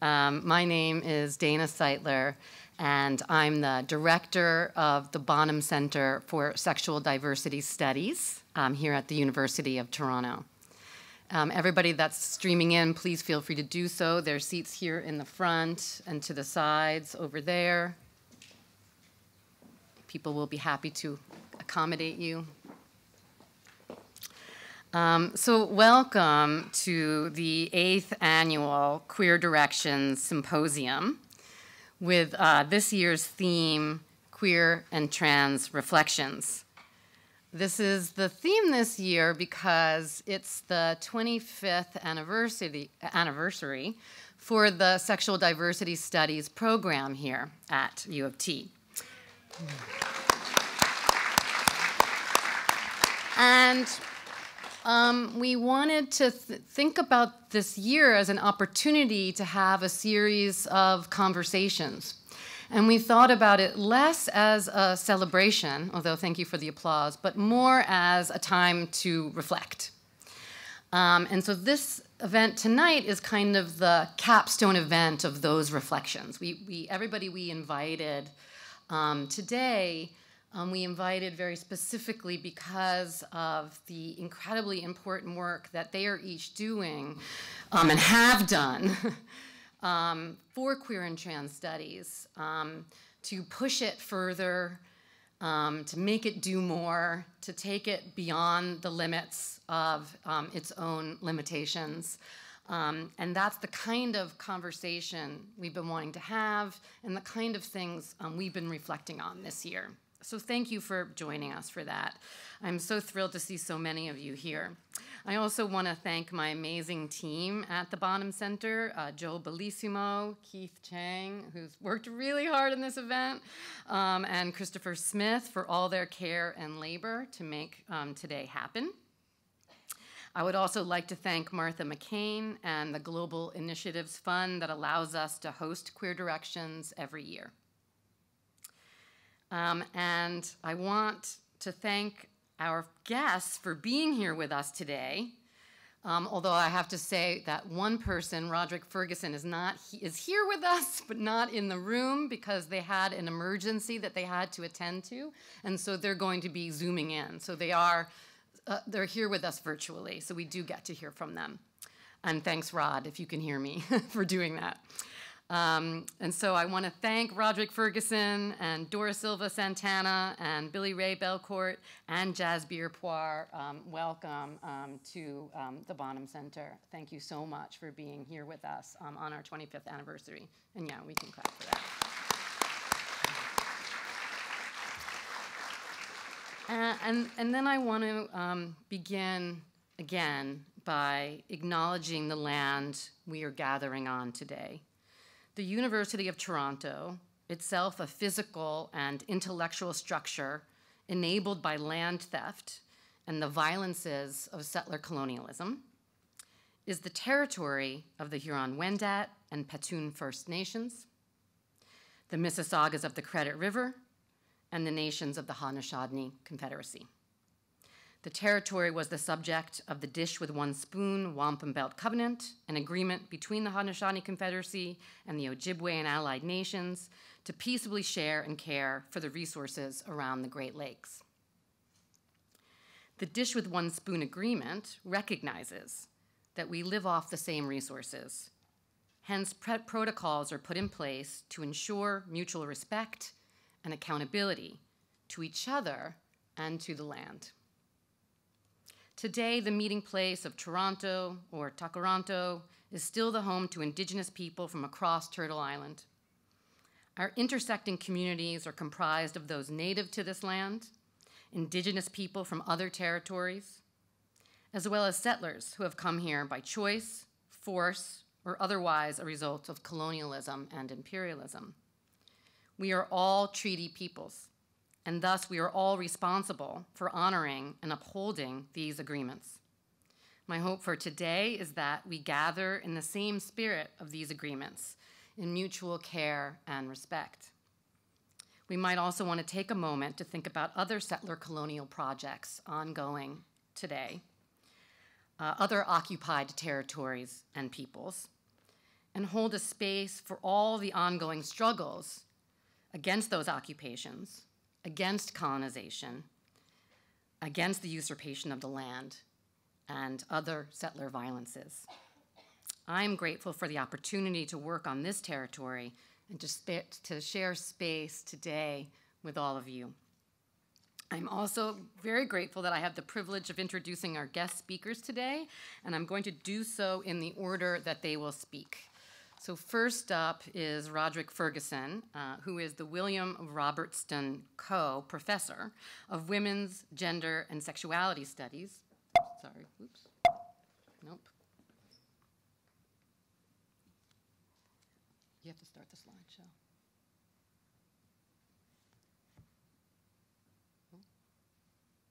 My name is Dana Seitler, and I'm the director of the Bonham Centre for Sexual Diversity Studies here at the University of Toronto. Everybody that's streaming in, please feel free to do so. There are seats here in the front and to the sides over there. People will be happy to accommodate you. So welcome to the 8th annual Queer Directions Symposium with this year's theme, Queer and Trans Reflections. This is the theme this year because it's the 25th anniversary for the Sexual Diversity Studies program here at U of T. And we wanted to think about this year as an opportunity to have a series of conversations. And we thought about it less as a celebration, although thank you for the applause, but more as a time to reflect. And so this event tonight is kind of the capstone event of those reflections. Everybody we invited today, we invited very specifically because of the incredibly important work that they are each doing and have done for queer and trans studies, to push it further, to make it do more, to take it beyond the limits of its own limitations. And that's the kind of conversation we've been wanting to have and the kind of things we've been reflecting on this year. So thank you for joining us for that. I'm so thrilled to see so many of you here. I also want to thank my amazing team at the Bonham Centre, Joe Bellissimo, Keith Chang, who's worked really hard in this event, and Christopher Smith for all their care and labor to make today happen. I would also like to thank Martha McCain and the Global Initiatives Fund that allows us to host Queer Directions every year. And I want to thank our guests for being here with us today. Although I have to say that one person, Roderick Ferguson, is here with us, but not in the room because they had an emergency that they had to attend to, and so they're going to be Zooming in. So they're here with us virtually, so we do get to hear from them. And thanks, Rod, if you can hear me, for doing that. And so I want to thank Roderick Ferguson and Dora Silva Santana and Billy Ray-Belcourt and Jasbir Puar. Welcome to the Bonham Centre. Thank you so much for being here with us on our 25th anniversary. And yeah, we can clap for that. And then I want to begin again by acknowledging the land we are gathering on today. The University of Toronto, itself a physical and intellectual structure enabled by land theft and the violences of settler colonialism, is the territory of the Huron-Wendat and Petun First Nations, the Mississaugas of the Credit River, and the nations of the Haudenosaunee Confederacy. The territory was the subject of the Dish with One Spoon Wampum Belt Covenant, an agreement between the Haudenosaunee Confederacy and the Ojibwe and allied nations to peaceably share and care for the resources around the Great Lakes. The Dish with One Spoon agreement recognizes that we live off the same resources. Hence, protocols are put in place to ensure mutual respect and accountability to each other and to the land. Today, the meeting place of Toronto, or Takaranto, is still the home to Indigenous people from across Turtle Island. Our intersecting communities are comprised of those native to this land, Indigenous people from other territories, as well as settlers who have come here by choice, force, or otherwise a result of colonialism and imperialism. We are all treaty peoples, and thus we are all responsible for honoring and upholding these agreements. My hope for today is that we gather in the same spirit of these agreements, in mutual care and respect. We might also want to take a moment to think about other settler colonial projects ongoing today, other occupied territories and peoples, and hold a space for all the ongoing struggles against those occupations, against colonization, against the usurpation of the land, and other settler violences. I am grateful for the opportunity to work on this territory and to share space today with all of you. I'm also very grateful that I have the privilege of introducing our guest speakers today, and I'm going to do so in the order that they will speak. So first up is Roderick Ferguson, who is the William Robertson Coe Professor of Women's, Gender, and Sexuality Studies. Sorry, oops, nope. You have to start the slideshow. Oh,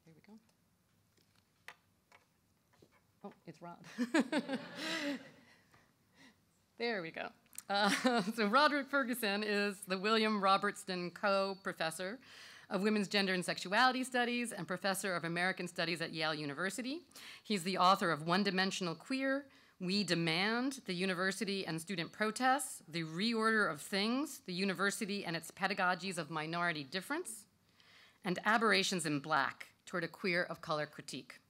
there we go. Oh, it's Rod. There we go. So Roderick Ferguson is the William Robertson Coe Professor of Women's Gender and Sexuality Studies and Professor of American Studies at Yale University. He's the author of One-Dimensional Queer, We Demand, The University and Student Protests, The Reorder of Things, The University and Its Pedagogies of Minority Difference, and Aberrations in Black, Toward a Queer of Color Critique.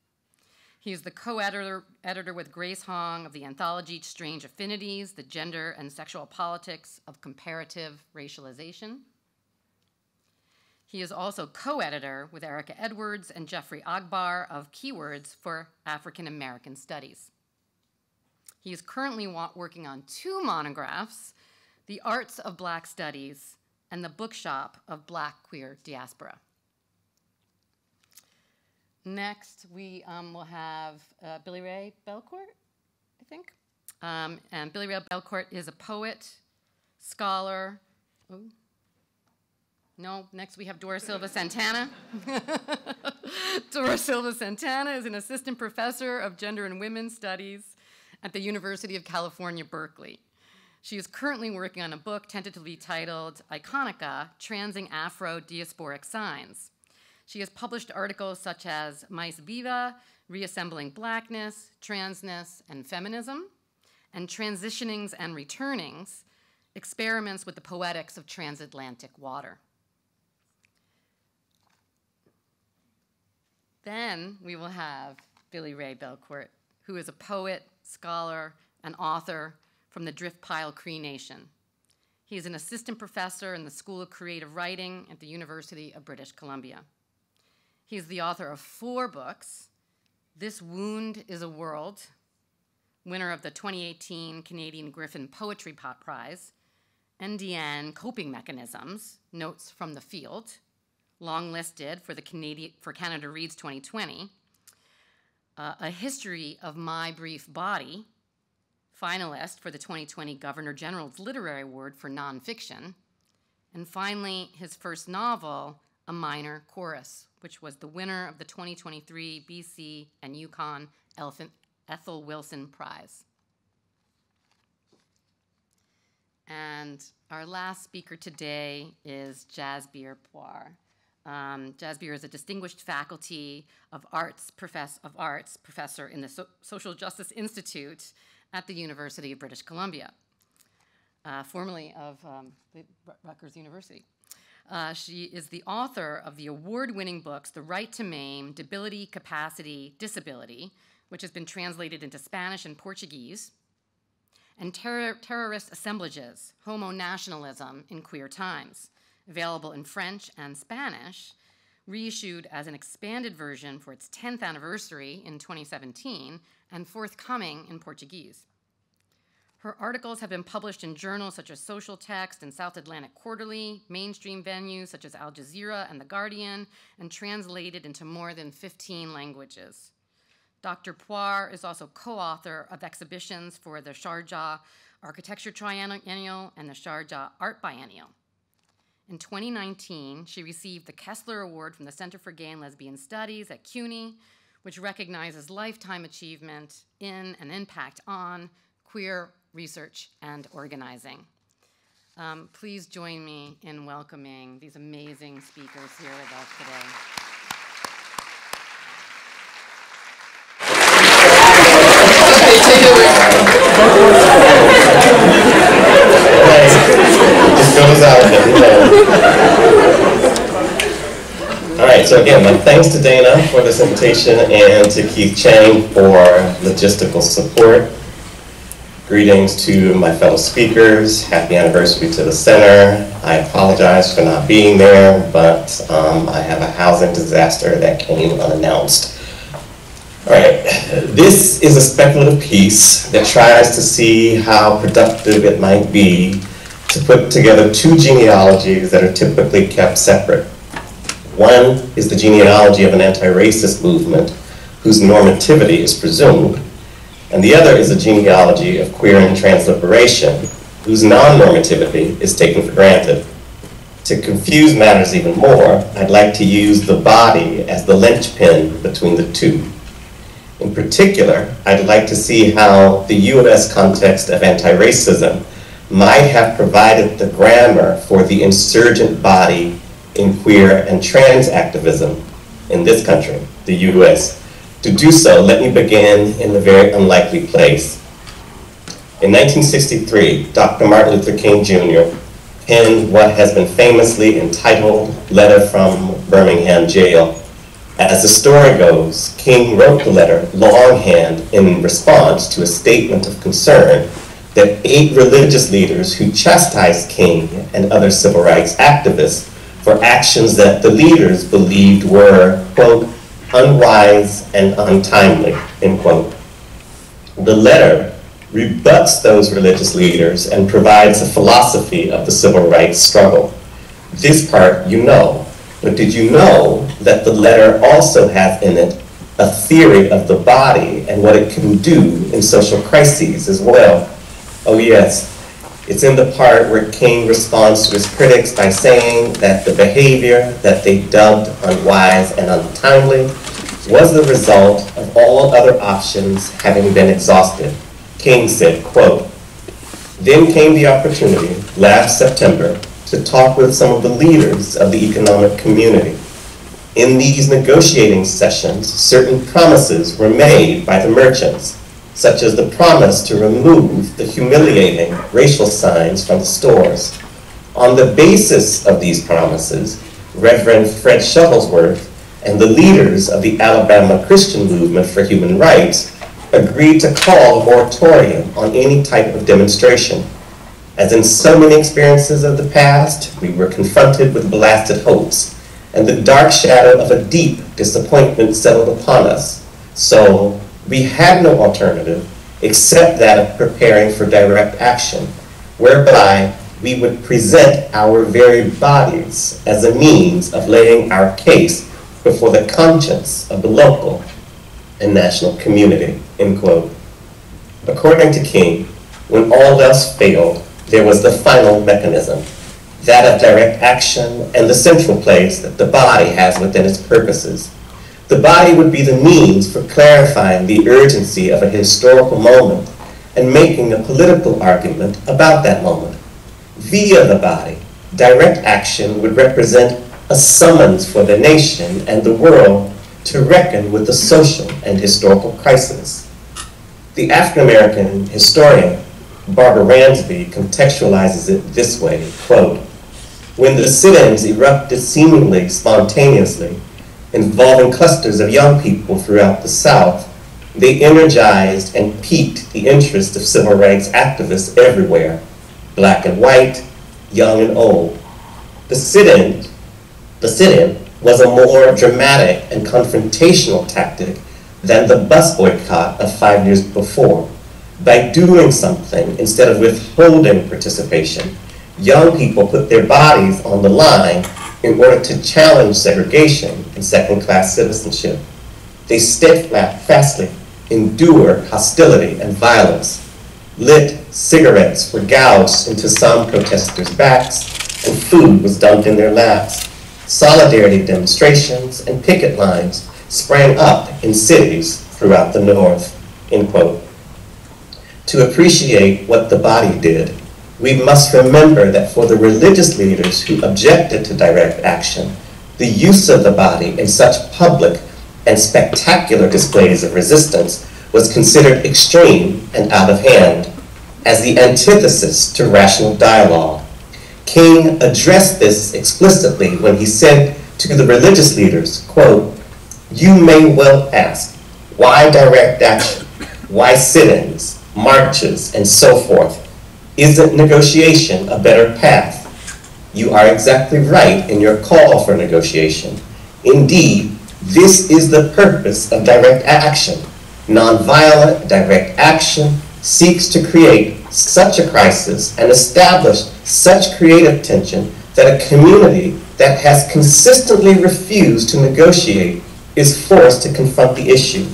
He is the co-editor with Grace Hong of the anthology Strange Affinities, The Gender and Sexual Politics of Comparative Racialization. He is also co-editor with Erica Edwards and Jeffrey Agbar of Keywords for African American Studies. He is currently working on 2 monographs, The Arts of Black Studies and The Bookshop of Black Queer Diaspora. Next, we will have Billy Ray-Belcourt, I think. And Billy Ray-Belcourt is a poet, scholar. Oh, no, next we have Dora Silva Santana. Dora Silva Santana is an assistant professor of gender and women's studies at the University of California, Berkeley. She is currently working on a book tentatively titled Iconica, Transing Afro-Diasporic Signs. She has published articles such as Mais Viva, Reassembling Blackness, Transness, and Feminism, and Transitionings and Returnings, Experiments with the Poetics of Transatlantic Water. Then we will have Billy Ray-Belcourt, who is a poet, scholar, and author from the Driftpile Cree Nation. He is an assistant professor in the School of Creative Writing at the University of British Columbia. He is the author of 4 books, This Wound is a World, winner of the 2018 Canadian Griffin Poetry Prize, NDN Coping Mechanisms, Notes from the Field, long-listed for Canada Reads 2020, A History of My Brief Body, finalist for the 2020 Governor General's Literary Award for Nonfiction, and finally, his first novel, A Minor Chorus, which was the winner of the 2023 BC and Yukon Ethel Wilson Prize. And our last speaker today is Jasbir Puar. Jasbir is a distinguished faculty of arts professor in the Social Justice Institute at the University of British Columbia, formerly of the Rutgers University. She is the author of the award-winning books, The Right to Maim, Debility, Capacity, Disability, which has been translated into Spanish and Portuguese, and Terrorist Assemblages, Homo Nationalism in Queer Times, available in French and Spanish, reissued as an expanded version for its 10th anniversary in 2017, and forthcoming in Portuguese. Her articles have been published in journals such as Social Text and South Atlantic Quarterly, mainstream venues such as Al Jazeera and The Guardian, and translated into more than 15 languages. Dr. Puar is also co-author of exhibitions for the Sharjah Architecture Triennial and the Sharjah Art Biennial. In 2019, she received the Kessler Award from the Center for Gay and Lesbian Studies at CUNY, which recognizes lifetime achievement in and impact on queer research and organizing. Please join me in welcoming these amazing speakers here with us today. goes out. All right, so again, my thanks to Dana for this invitation and to Keith Chang for logistical support. Greetings to my fellow speakers. Happy anniversary to the center. I apologize for not being there, but I have a housing disaster that came unannounced. All right, this is a speculative piece that tries to see how productive it might be to put together two genealogies that are typically kept separate. One is the genealogy of an anti-racist movement whose normativity is presumed, and the other is a genealogy of queer and trans liberation whose non-normativity is taken for granted. To confuse matters even more, I'd like to use the body as the linchpin between the two. In particular, I'd like to see how the US context of anti-racism might have provided the grammar for the insurgent body in queer and trans activism in this country, the US. To do so, let me begin in a very unlikely place. In 1963, Dr. Martin Luther King Jr. penned what has been famously entitled Letter from Birmingham Jail. As the story goes, King wrote the letter longhand in response to a statement of concern that 8 religious leaders who chastised King and other civil rights activists for actions that the leaders believed were, quote, unwise and untimely, end quote. The letter rebuts those religious leaders and provides a philosophy of the civil rights struggle. This part you know. But did you know that the letter also has in it a theory of the body and what it can do in social crises as well? Oh yes, it's in the part where King responds to his critics by saying that the behavior that they dubbed unwise and untimely was the result of all other options having been exhausted. King said, quote, "Then came the opportunity last September to talk with some of the leaders of the economic community. In these negotiating sessions, certain promises were made by the merchants, such as the promise to remove the humiliating racial signs from the stores. On the basis of these promises, Reverend Fred Shuttlesworth and the leaders of the Alabama Christian Movement for Human Rights agreed to call a moratorium on any type of demonstration. As in so many experiences of the past, we were confronted with blasted hopes, and the dark shadow of a deep disappointment settled upon us. So we had no alternative except that of preparing for direct action, whereby we would present our very bodies as a means of laying our case before the conscience of the local and national community," end quote. According to King, when all else failed, there was the final mechanism, that of direct action and the central place that the body has within its purposes. The body would be the means for clarifying the urgency of a historical moment and making a political argument about that moment. Via the body, direct action would represent a summons for the nation and the world to reckon with the social and historical crisis. The African-American historian Barbara Ransby contextualizes it this way, quote, "When the sit-ins erupted seemingly spontaneously, involving clusters of young people throughout the South, they energized and piqued the interest of civil rights activists everywhere, black and white, young and old. The sit-in was a more dramatic and confrontational tactic than the bus boycott of 5 years before. By doing something instead of withholding participation, young people put their bodies on the line in order to challenge segregation and second-class citizenship. They steadfastly endured hostility and violence. Lit cigarettes were gouged into some protesters' backs, and food was dumped in their laps. Solidarity demonstrations and picket lines sprang up in cities throughout the North," end quote. To appreciate what the body did, we must remember that for the religious leaders who objected to direct action, the use of the body in such public and spectacular displays of resistance was considered extreme and out of hand, as the antithesis to rational dialogue. King addressed this explicitly when he said to the religious leaders, quote, "You may well ask, why direct action? Why sit-ins, marches, and so forth? Isn't negotiation a better path? You are exactly right in your call for negotiation. Indeed, this is the purpose of direct action. Nonviolent direct action seeks to create such a crisis and establish such creative tension that a community that has consistently refused to negotiate is forced to confront the issue.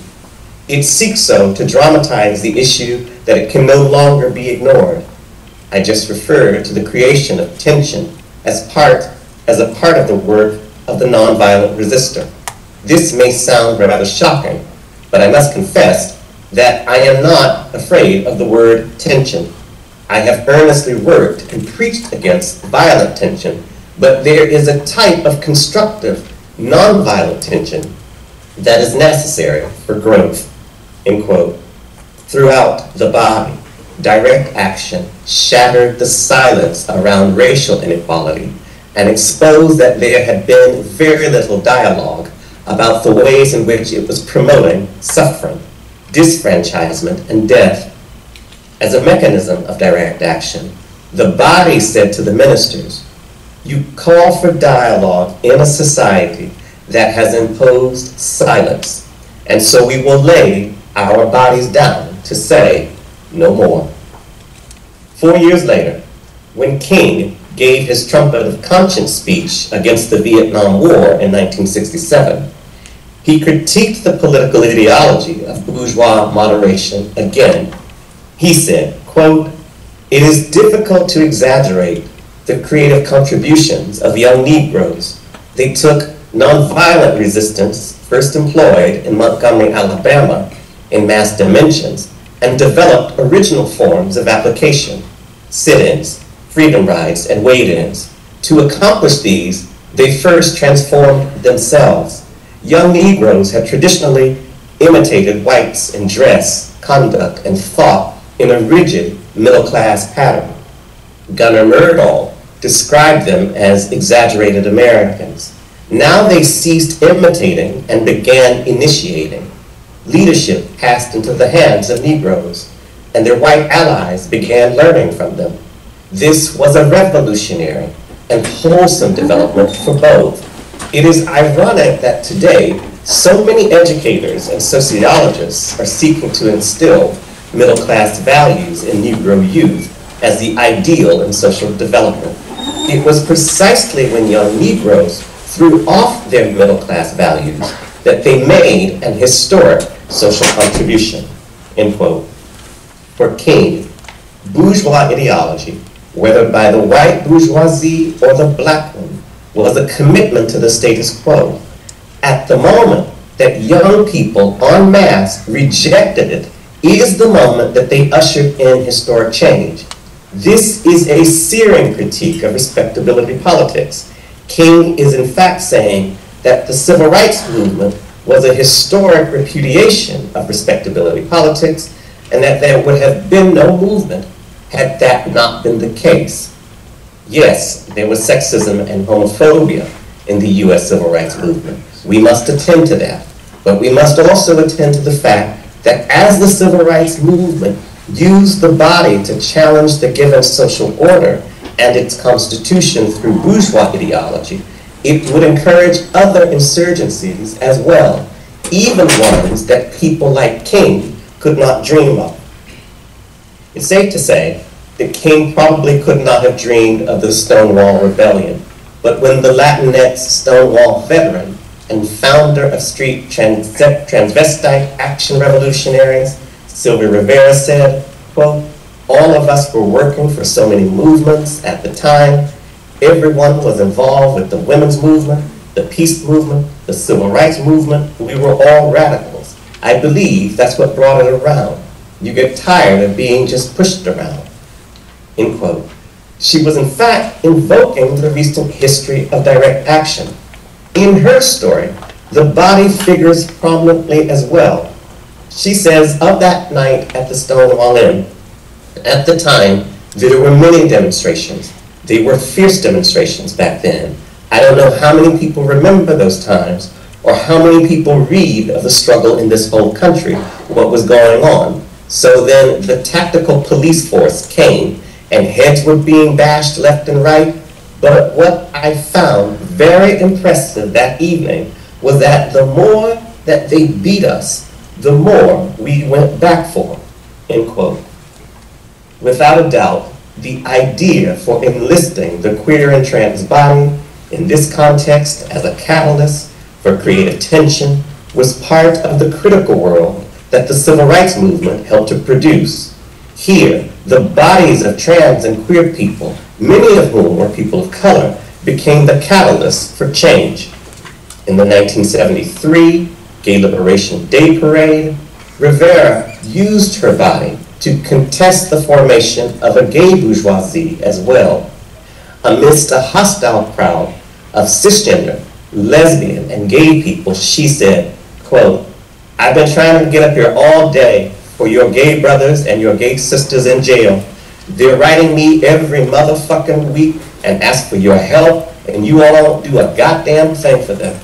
It seeks so to dramatize the issue that it can no longer be ignored. I just referred to the creation of tension as a part of the work of the nonviolent resistor. This may sound rather shocking, but I must confess that I am not afraid of the word tension. I have earnestly worked and preached against violent tension, but there is a type of constructive, nonviolent tension that is necessary for growth." End quote. Throughout the body, direct action shattered the silence around racial inequality and exposed that there had been very little dialogue about the ways in which it was promoting suffering, disfranchisement, and death. As a mechanism of direct action, the body said to the ministers, "You call for dialogue in a society that has imposed silence, and so we will lay our bodies down to say no more." 4 years later, when King gave his trumpet of conscience speech against the Vietnam War in 1967, he critiqued the political ideology of bourgeois moderation again. He said, quote, "It is difficult to exaggerate the creative contributions of young Negroes. They took nonviolent resistance, first employed in Montgomery, Alabama, in mass dimensions, and developed original forms of application, sit-ins, freedom rides, and wait-ins. To accomplish these, they first transformed themselves. Young Negroes had traditionally imitated whites in dress, conduct, and thought in a rigid middle-class pattern. Gunnar Myrdal described them as exaggerated Americans. Now they ceased imitating and began initiating. Leadership passed into the hands of Negroes, and their white allies began learning from them. This was a revolutionary and wholesome development for both. It is ironic that today, so many educators and sociologists are seeking to instill middle-class values in Negro youth as the ideal in social development. It was precisely when young Negroes threw off their middle-class values that they made an historic social contribution, end quote. For King, bourgeois ideology, whether by the white bourgeoisie or the black one, was a commitment to the status quo. At the moment that young people en masse rejected it is the moment that they ushered in historic change. This is a searing critique of respectability politics. King is in fact saying that the civil rights movement was a historic repudiation of respectability politics, and that there would have been no movement had that not been the case. Yes, there was sexism and homophobia in the U.S. civil rights movement. We must attend to that. But we must also attend to the fact that as the civil rights movement used the body to challenge the given social order and its constitution through bourgeois ideology, it would encourage other insurgencies as well, even ones that people like King could not dream of. It's safe to say that King probably could not have dreamed of the Stonewall Rebellion, but when the Latinx Stonewall veteran and founder of street transvestite action revolutionaries, Sylvia Rivera, said, quote, "All of us were working for so many movements at the time. Everyone was involved with the women's movement, the peace movement, the civil rights movement. We were all radicals. I believe that's what brought it around. You get tired of being just pushed around," end quote. She was in fact invoking the recent history of direct action. In her story, the body figures prominently as well. She says of that night at the Stonewall Inn, at the time, there were many demonstrations. They were fierce demonstrations back then. I don't know how many people remember those times or how many people read of the struggle in this whole country, what was going on. So then the tactical police force came and heads were being bashed left and right. But what I found very impressive that evening was that the more that they beat us, the more we went back for them, end quote. Without a doubt, the idea for enlisting the queer and trans body in this context as a catalyst for creative tension was part of the critical world that the civil rights movement helped to produce. Here, the bodies of trans and queer people, many of whom were people of color, became the catalyst for change. In the 1973 Gay Liberation Day Parade, Rivera used her body to contest the formation of a gay bourgeoisie as well. Amidst a hostile crowd of cisgender, lesbian, and gay people, she said, quote, "I've been trying to get up here all day for your gay brothers and your gay sisters in jail. They're writing me every motherfucking week and ask for your help, and you all don't do a goddamn thing for them.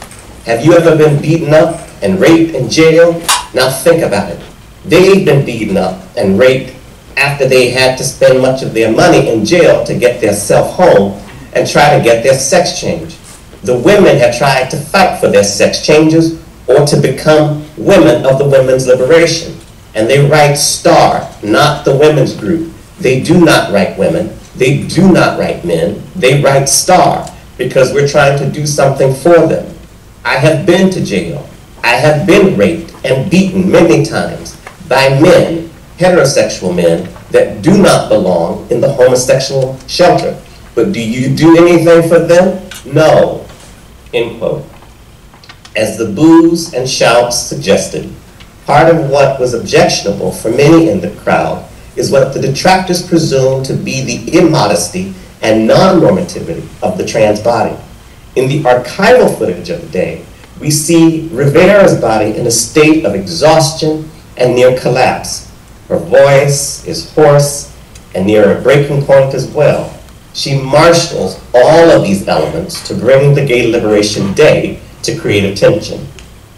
Have you ever been beaten up and raped in jail? Now think about it. They've been beaten up and raped after they had to spend much of their money in jail to get their self home and try to get their sex change. The women have tried to fight for their sex changes or to become women of the women's liberation. And they write STAR, not the women's group. They do not write women. They do not write men. They write STAR because we're trying to do something for them. I have been to jail. I have been raped and beaten many times by men, heterosexual men, that do not belong in the homosexual shelter. But do you do anything for them? No." End quote. As the boos and shouts suggested, part of what was objectionable for many in the crowd is what the detractors presumed to be the immodesty and non-normativity of the trans body. In the archival footage of the day, we see Rivera's body in a state of exhaustion and near collapse. Her voice is hoarse and near a breaking point as well. She marshals all of these elements to bring the Gay Liberation Day to create attention.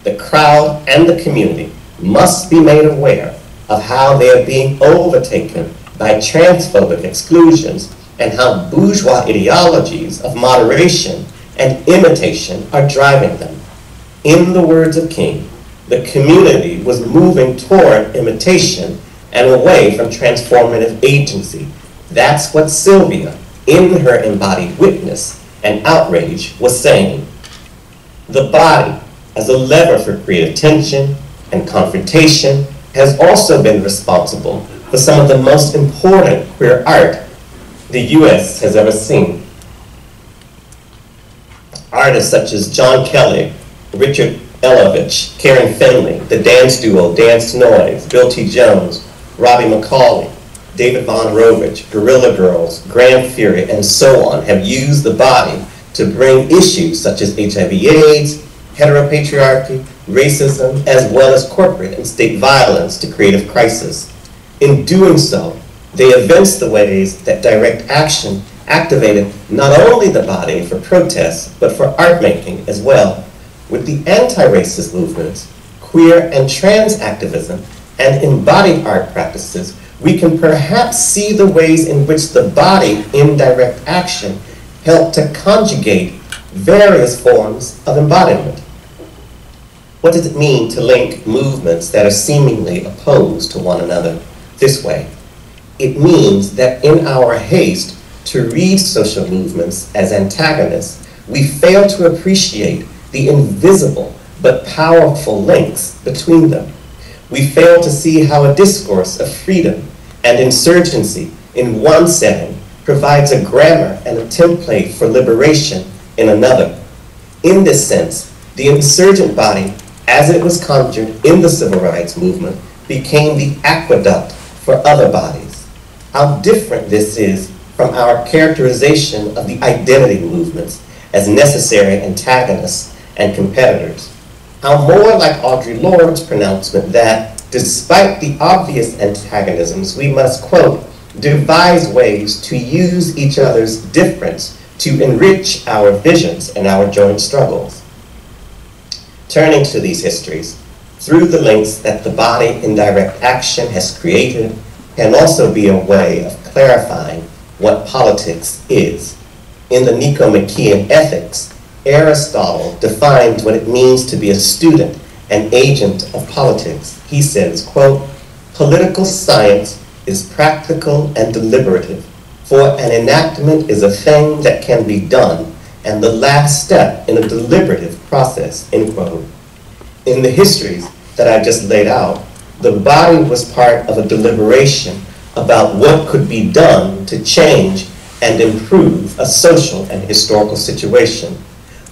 The crowd and the community must be made aware of how they are being overtaken by transphobic exclusions and how bourgeois ideologies of moderation and imitation are driving them. In the words of King, the community was moving toward imitation and away from transformative agency. That's what Sylvia, in her embodied witness and outrage, was saying. The body, as a lever for creative tension and confrontation, has also been responsible for some of the most important queer art the U.S. has ever seen. Artists such as John Kelly, Richard Elovich, Karen Finley, the dance duo Dance Noise, Bill T. Jones, Robbie McCauley, David Von Rovich, Guerrilla Girls, Grand Fury, and so on have used the body to bring issues such as HIV/AIDS, heteropatriarchy, racism, as well as corporate and state violence to creative crisis. In doing so, they evince the ways that direct action activated not only the body for protests, but for art making as well. With the anti-racist movements, queer and trans activism, and embodied art practices, we can perhaps see the ways in which the body in direct action helped to conjugate various forms of embodiment. What does it mean to link movements that are seemingly opposed to one another this way? It means that in our haste to read social movements as antagonists, we fail to appreciate the invisible but powerful links between them. We fail to see how a discourse of freedom and insurgency in one setting provides a grammar and a template for liberation in another. In this sense, the insurgent body, as it was conjured in the civil rights movement, became the aqueduct for other bodies. How different this is from our characterization of the identity movements as necessary antagonists and competitors. How more like Audre Lorde's pronouncement that, despite the obvious antagonisms, we must, quote, devise ways to use each other's difference to enrich our visions and our joint struggles. Turning to these histories, through the links that the body in direct action has created, can also be a way of clarifying what politics is. In the Nicomachean Ethics, Aristotle defines what it means to be a student and agent of politics. He says, quote, "Political science is practical and deliberative, for an enactment is a thing that can be done and the last step in a deliberative process," end quote. In the histories that I just laid out, the body was part of a deliberation about what could be done to change and improve a social and historical situation.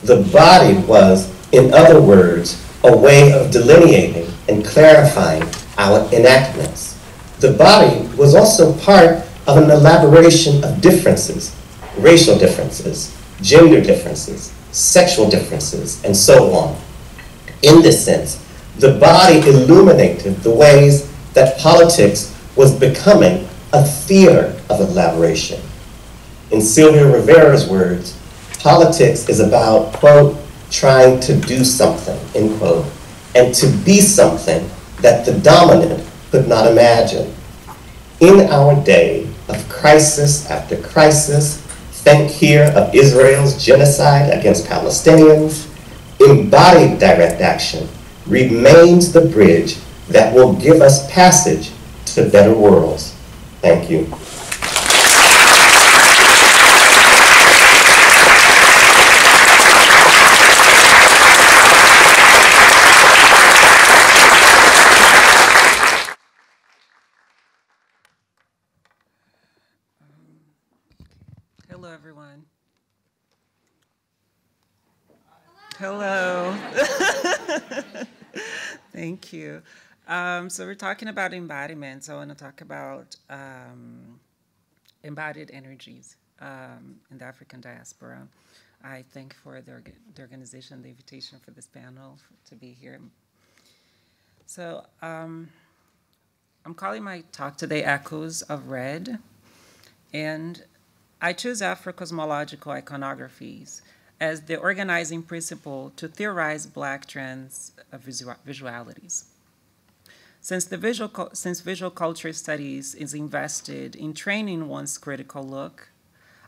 The body was, in other words, a way of delineating and clarifying our enactments. The body was also part of an elaboration of differences, racial differences, gender differences, sexual differences, and so on. In this sense, the body illuminated the ways that politics was becoming a theater of elaboration. In Sylvia Rivera's words, politics is about, quote, "trying to do something," end quote, and to be something that the dominant could not imagine. In our day of crisis after crisis, think here of Israel's genocide against Palestinians, embodied direct action remains the bridge that will give us passage to better worlds. Thank you. Hello, everyone. Hello. Thank you. So we're talking about embodiment. So I want to talk about embodied energies in the African diaspora. I thank for the organization, the invitation for this panel to be here. So I'm calling my talk today Echoes of Red. And I choose Afro-cosmological iconographies as the organizing principle to theorize Black trans visualities. Since visual culture studies is invested in training one's critical look,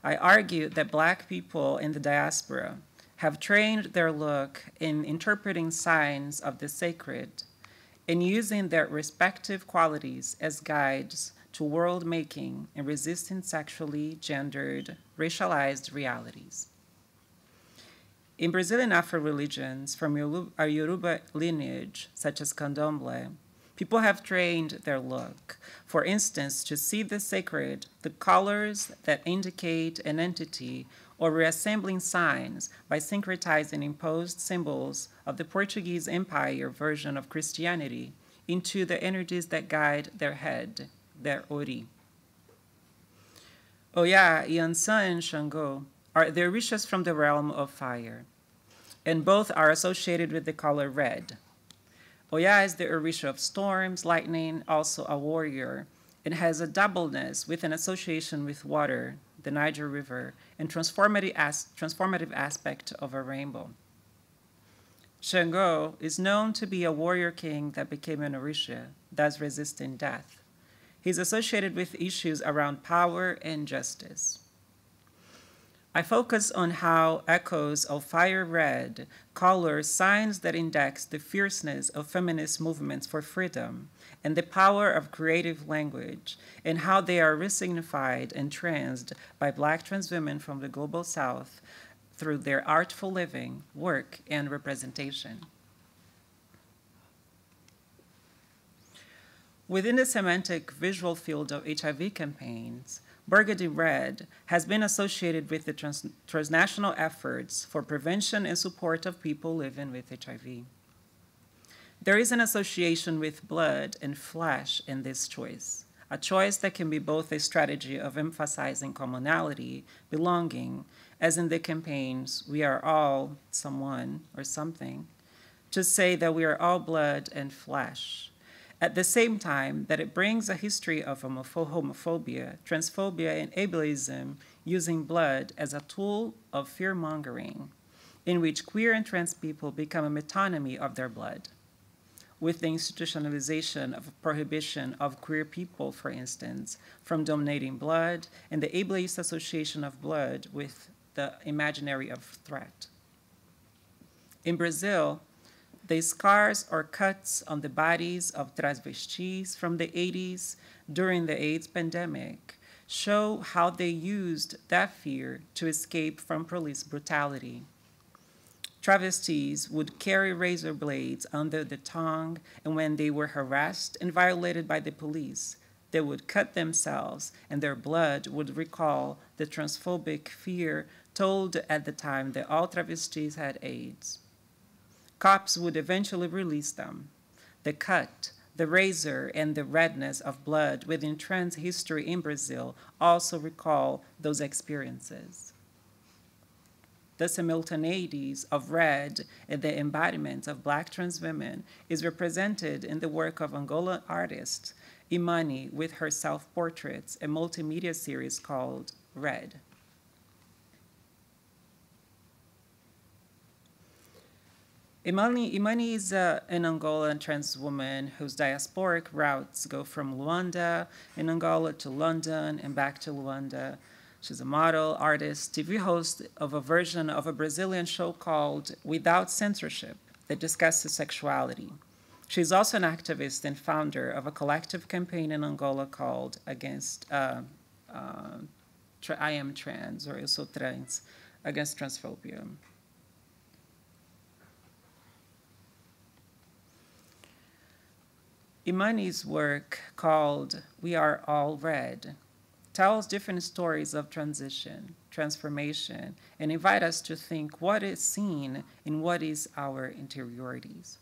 I argue that Black people in the diaspora have trained their look in interpreting signs of the sacred and using their respective qualities as guides to world-making and resisting sexually gendered, racialized realities. In Brazilian Afro-religions from a Yoruba lineage, such as Candomblé, people have trained their look, for instance, to see the sacred, the colors that indicate an entity, or reassembling signs by syncretizing imposed symbols of the Portuguese Empire version of Christianity into the energies that guide their head, their ori. Oya, Yansan, and Shango are the orishas from the realm of fire, and both are associated with the color red. Oya is the orisha of storms, lightning, also a warrior, and has a doubleness with an association with water, the Niger River, and transformative aspect of a rainbow. Shango is known to be a warrior king that became an orisha, thus resisting death. He's associated with issues around power and justice. I focus on how echoes of fire red color signs that index the fierceness of feminist movements for freedom and the power of creative language, and how they are resignified and transed by Black trans women from the global South through their artful living, work, and representation. Within the semantic visual field of HIV campaigns, burgundy red has been associated with the transnational efforts for prevention and support of people living with HIV. There is an association with blood and flesh in this choice, a choice that can be both a strategy of emphasizing commonality, belonging, as in the campaigns, we are all someone or something, to say that we are all blood and flesh, at the same time that it brings a history of homophobia, transphobia, and ableism using blood as a tool of fear-mongering, in which queer and trans people become a metonymy of their blood, with the institutionalization of prohibition of queer people, for instance, from donating blood, and the ableist association of blood with the imaginary of threat. In Brazil, the scars or cuts on the bodies of travestis from the 80s during the AIDS pandemic show how they used that fear to escape from police brutality. Travestis would carry razor blades under the tongue, and when they were harassed and violated by the police, they would cut themselves, and their blood would recall the transphobic fear told at the time that all travestis had AIDS. Cops would eventually release them. The cut, the razor, and the redness of blood within trans history in Brazil also recall those experiences. The simultaneities of red and the embodiment of Black trans women is represented in the work of Angolan artist Imani with her self-portraits, a multimedia series called Red. Imani is an Angolan trans woman whose diasporic routes go from Luanda in Angola to London and back to Luanda. She's a model, artist, TV host of a version of a Brazilian show called Without Censorship that discusses sexuality. She's also an activist and founder of a collective campaign in Angola called Against I Am Trans, or Eu Sou Trans, against transphobia. Imani's work, called We Are All Red, tells different stories of transition, transformation, and invite us to think what is seen in what is our interiorities.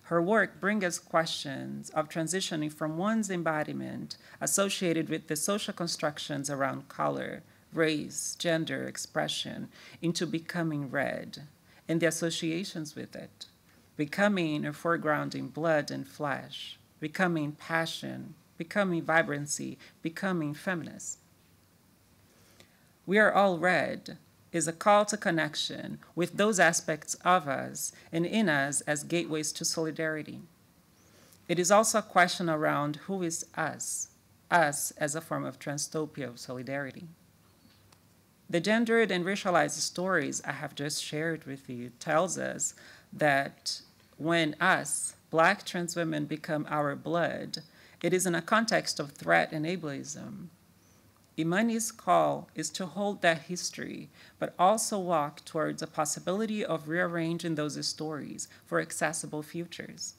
Her work brings us questions of transitioning from one's embodiment associated with the social constructions around color, race, gender, expression, into becoming red, and the associations with it. Becoming a foreground in blood and flesh, becoming passion, becoming vibrancy, becoming feminist. We Are All Red is a call to connection with those aspects of us and in us as gateways to solidarity. It is also a question around who is us as a form of transtopia of solidarity. The gendered and racialized stories I have just shared with you tells us that when us, Black trans women, become our blood, it is in a context of threat and ableism. Imani's call is to hold that history, but also walk towards a possibility of rearranging those stories for accessible futures.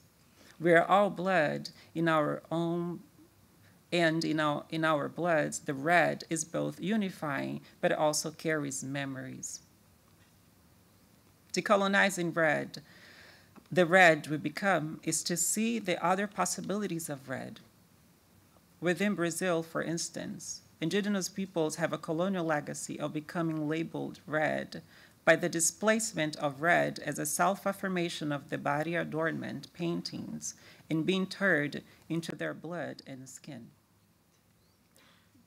We are all blood in our own, and in our bloods, the red is both unifying, but it also carries memories. Decolonizing red, the red we become, is to see the other possibilities of red. Within Brazil, for instance, indigenous peoples have a colonial legacy of becoming labeled red by the displacement of red as a self-affirmation of the body adornment paintings and being turned into their blood and skin.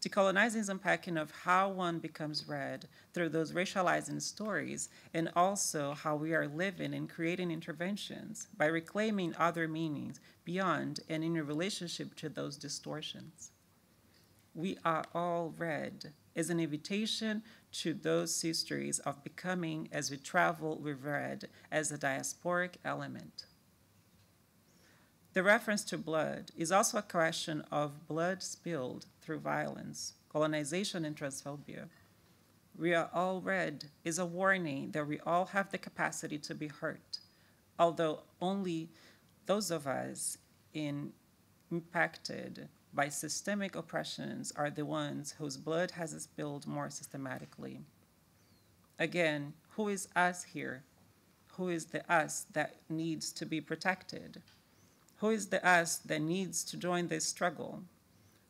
Decolonizing is unpacking of how one becomes red through those racializing stories, and also how we are living and creating interventions by reclaiming other meanings beyond and in a relationship to those distortions. We Are All Red is an invitation to those histories of becoming as we travel with red as a diasporic element. The reference to blood is also a question of blood spilled through violence, colonization, and transphobia. We Are All Red is a warning that we all have the capacity to be hurt, although only those of us impacted by systemic oppressions are the ones whose blood has spilled more systematically. Again, who is us here? Who is the us that needs to be protected? Who is the us that needs to join this struggle?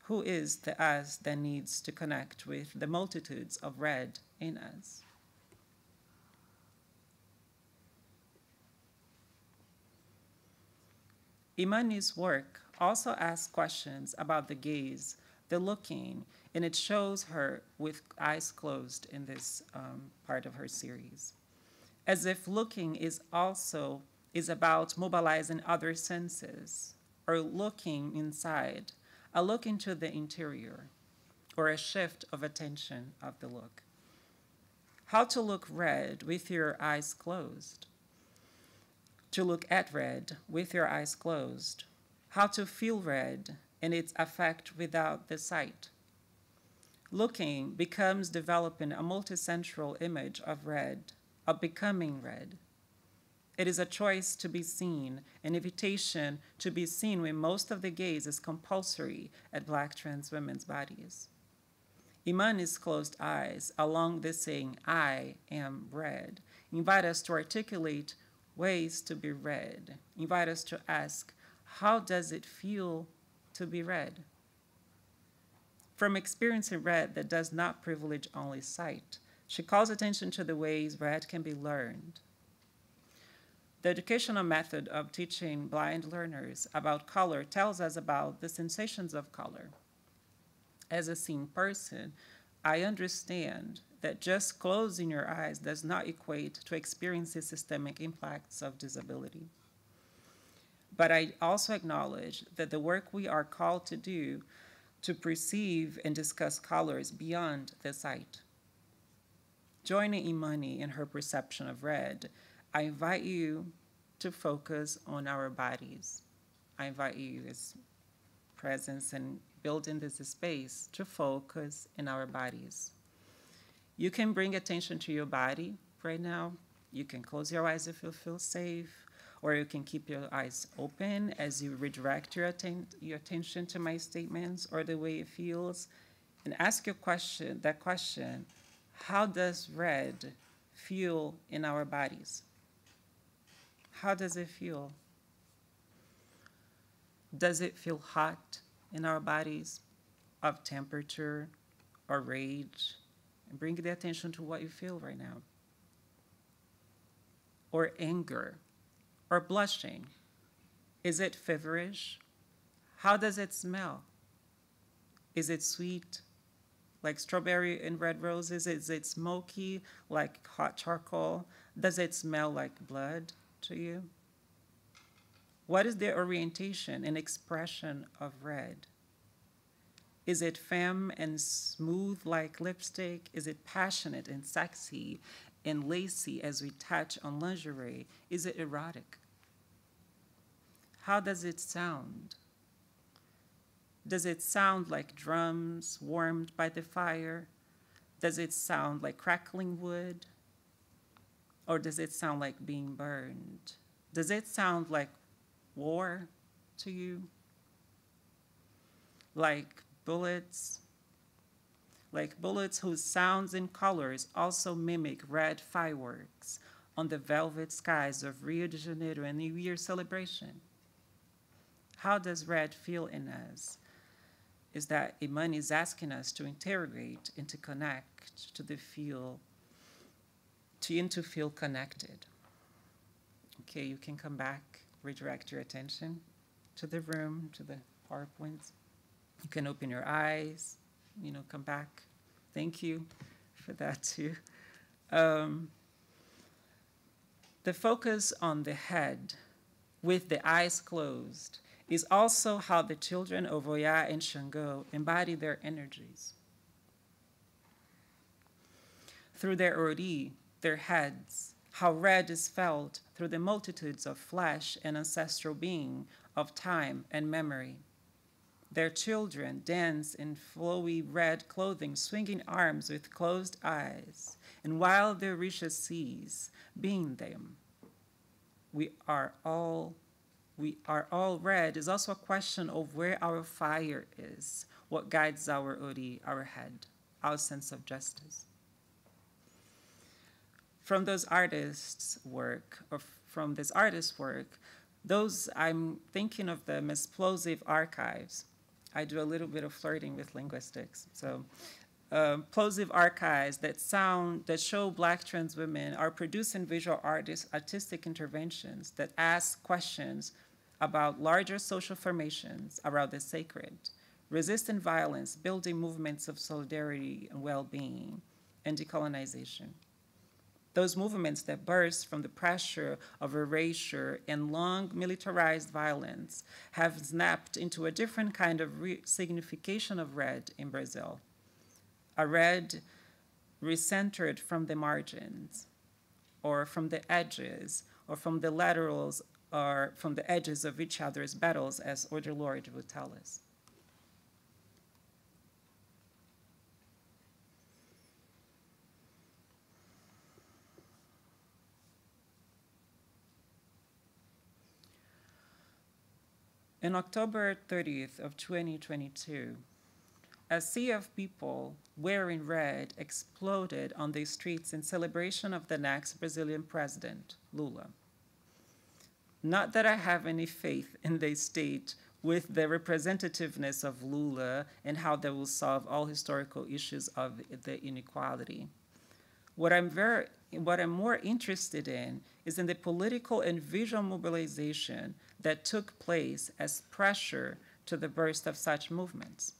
Who is the us that needs to connect with the multitudes of red in us? Imani's work also asks questions about the gaze, the looking, and it shows her with eyes closed in this part of her series. As if looking is about mobilizing other senses, or looking inside, a look into the interior, or a shift of attention of the look. How to look red with your eyes closed. To look at red with your eyes closed. How to feel red and its effect without the sight. Looking becomes developing a multicentral image of red, of becoming red. It is a choice to be seen, an invitation to be seen when most of the gaze is compulsory at Black trans women's bodies. Imani's closed eyes, along this saying, I am red, invite us to articulate ways to be red, invite us to ask, how does it feel to be red? From experiencing red that does not privilege only sight, she calls attention to the ways red can be learned. The educational method of teaching blind learners about color tells us about the sensations of color. As a seeing person, I understand that just closing your eyes does not equate to experiencing systemic impacts of disability. But I also acknowledge that the work we are called to do to perceive and discuss color is beyond the sight. Joining Imani in her perception of red, I invite you to focus on our bodies. I invite you as presence and building this space to focus in our bodies. You can bring attention to your body right now. You can close your eyes if you feel safe, or you can keep your eyes open as you redirect your attention to my statements or the way it feels, and ask your question, how does red feel in our bodies? How does it feel? Does it feel hot in our bodies, of temperature or rage? And bring the attention to what you feel right now. Or anger, or blushing. Is it feverish? How does it smell? Is it sweet, like strawberry and red roses? Is it smoky, like hot charcoal? Does it smell like blood to you? What is the orientation and expression of red? Is it femme and smooth like lipstick? Is it passionate and sexy and lacy as we touch on lingerie? Is it erotic? How does it sound? Does it sound like drums warmed by the fire? Does it sound like crackling wood? Or does it sound like being burned? Does it sound like war to you? Like bullets whose sounds and colors also mimic red fireworks on the velvet skies of Rio de Janeiro and New Year celebration. How does red feel in us? Is that Imani is asking us to interrogate and to connect to the feel, to feel connected. Okay, you can come back, redirect your attention to the room, to the PowerPoints. You can open your eyes, come back. Thank you for that too. The focus on the head with the eyes closed is also how the children of Oya and Shango embody their energies. Through their ori, their heads, how red is felt through the multitudes of flesh and ancestral being of time and memory. Their children dance in flowy red clothing, swinging arms with closed eyes, and while their Risha sees, being them, we are all red is also a question of where our fire is, what guides our ori, our head, our sense of justice. From those artists' work, those I'm thinking of them as plosive archives. I do a little bit of flirting with linguistics. So plosive archives that show Black trans women are producing visual artistic interventions that ask questions about larger social formations around the sacred, resisting violence, building movements of solidarity and well-being, and decolonization. Those movements that burst from the pressure of erasure and long militarized violence have snapped into a different kind of signification of red in Brazil. A red recentered from the margins, or from the edges, or from the laterals, or from the edges of each other's battles, as Audre would tell us. On October 30th of 2022, a sea of people wearing red exploded on the streets in celebration of the next Brazilian president, Lula. Not that I have any faith in the state with the representativeness of Lula and how they will solve all historical issues of the inequality. What I'm more interested in is in the political and visual mobilization that took place as pressure to the burst of such movements.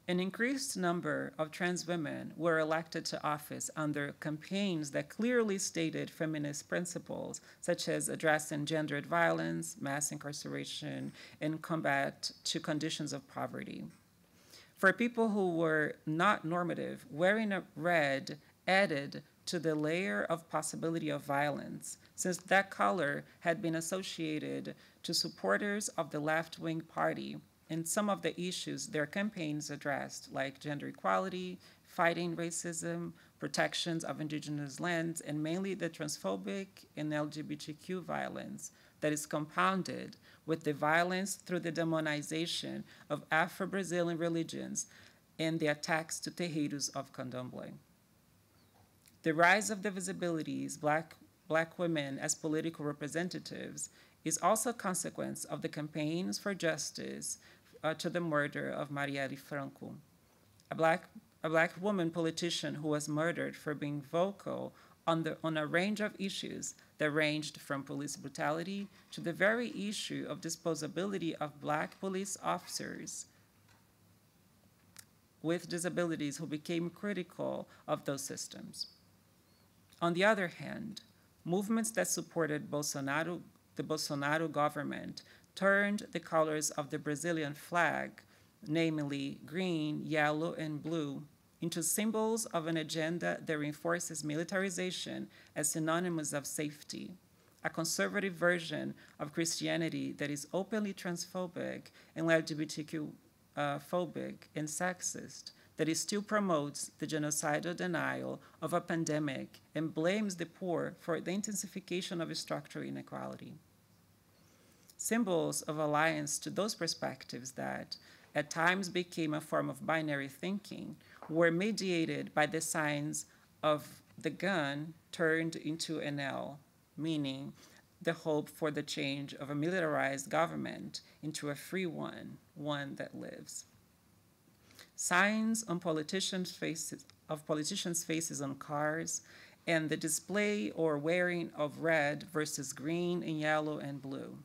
An increased number of trans women were elected to office under campaigns that clearly stated feminist principles, such as addressing gendered violence, mass incarceration, and combat to conditions of poverty. For people who were not normative, wearing a red added to the layer of possibility of violence, since that color had been associated to supporters of the left-wing party and some of the issues their campaigns addressed, like gender equality, fighting racism, protections of indigenous lands, and mainly the transphobic and LGBTQ violence that is compounded with the violence through the demonization of Afro-Brazilian religions and the attacks to terreiros of Candomblé. The rise of the visibilities Black women as political representatives is also a consequence of the campaigns for justice to the murder of Marielle Franco, a black woman politician who was murdered for being vocal on a range of issues that ranged from police brutality to the very issue of disposability of Black police officers with disabilities who became critical of those systems. On the other hand, movements that supported the Bolsonaro government turned the colors of the Brazilian flag, namely green, yellow, and blue, into symbols of an agenda that reinforces militarization as synonymous of safety, a conservative version of Christianity that is openly transphobic and LGBTQ phobic and sexist, that it still promotes the genocidal denial of a pandemic and blames the poor for the intensification of structural inequality. Symbols of alliance to those perspectives that at times became a form of binary thinking were mediated by the signs of the gun turned into an L, meaning the hope for the change of a militarized government into a free one that lives. Signs on politicians' faces on cars, and the display or wearing of red versus green and yellow and blue.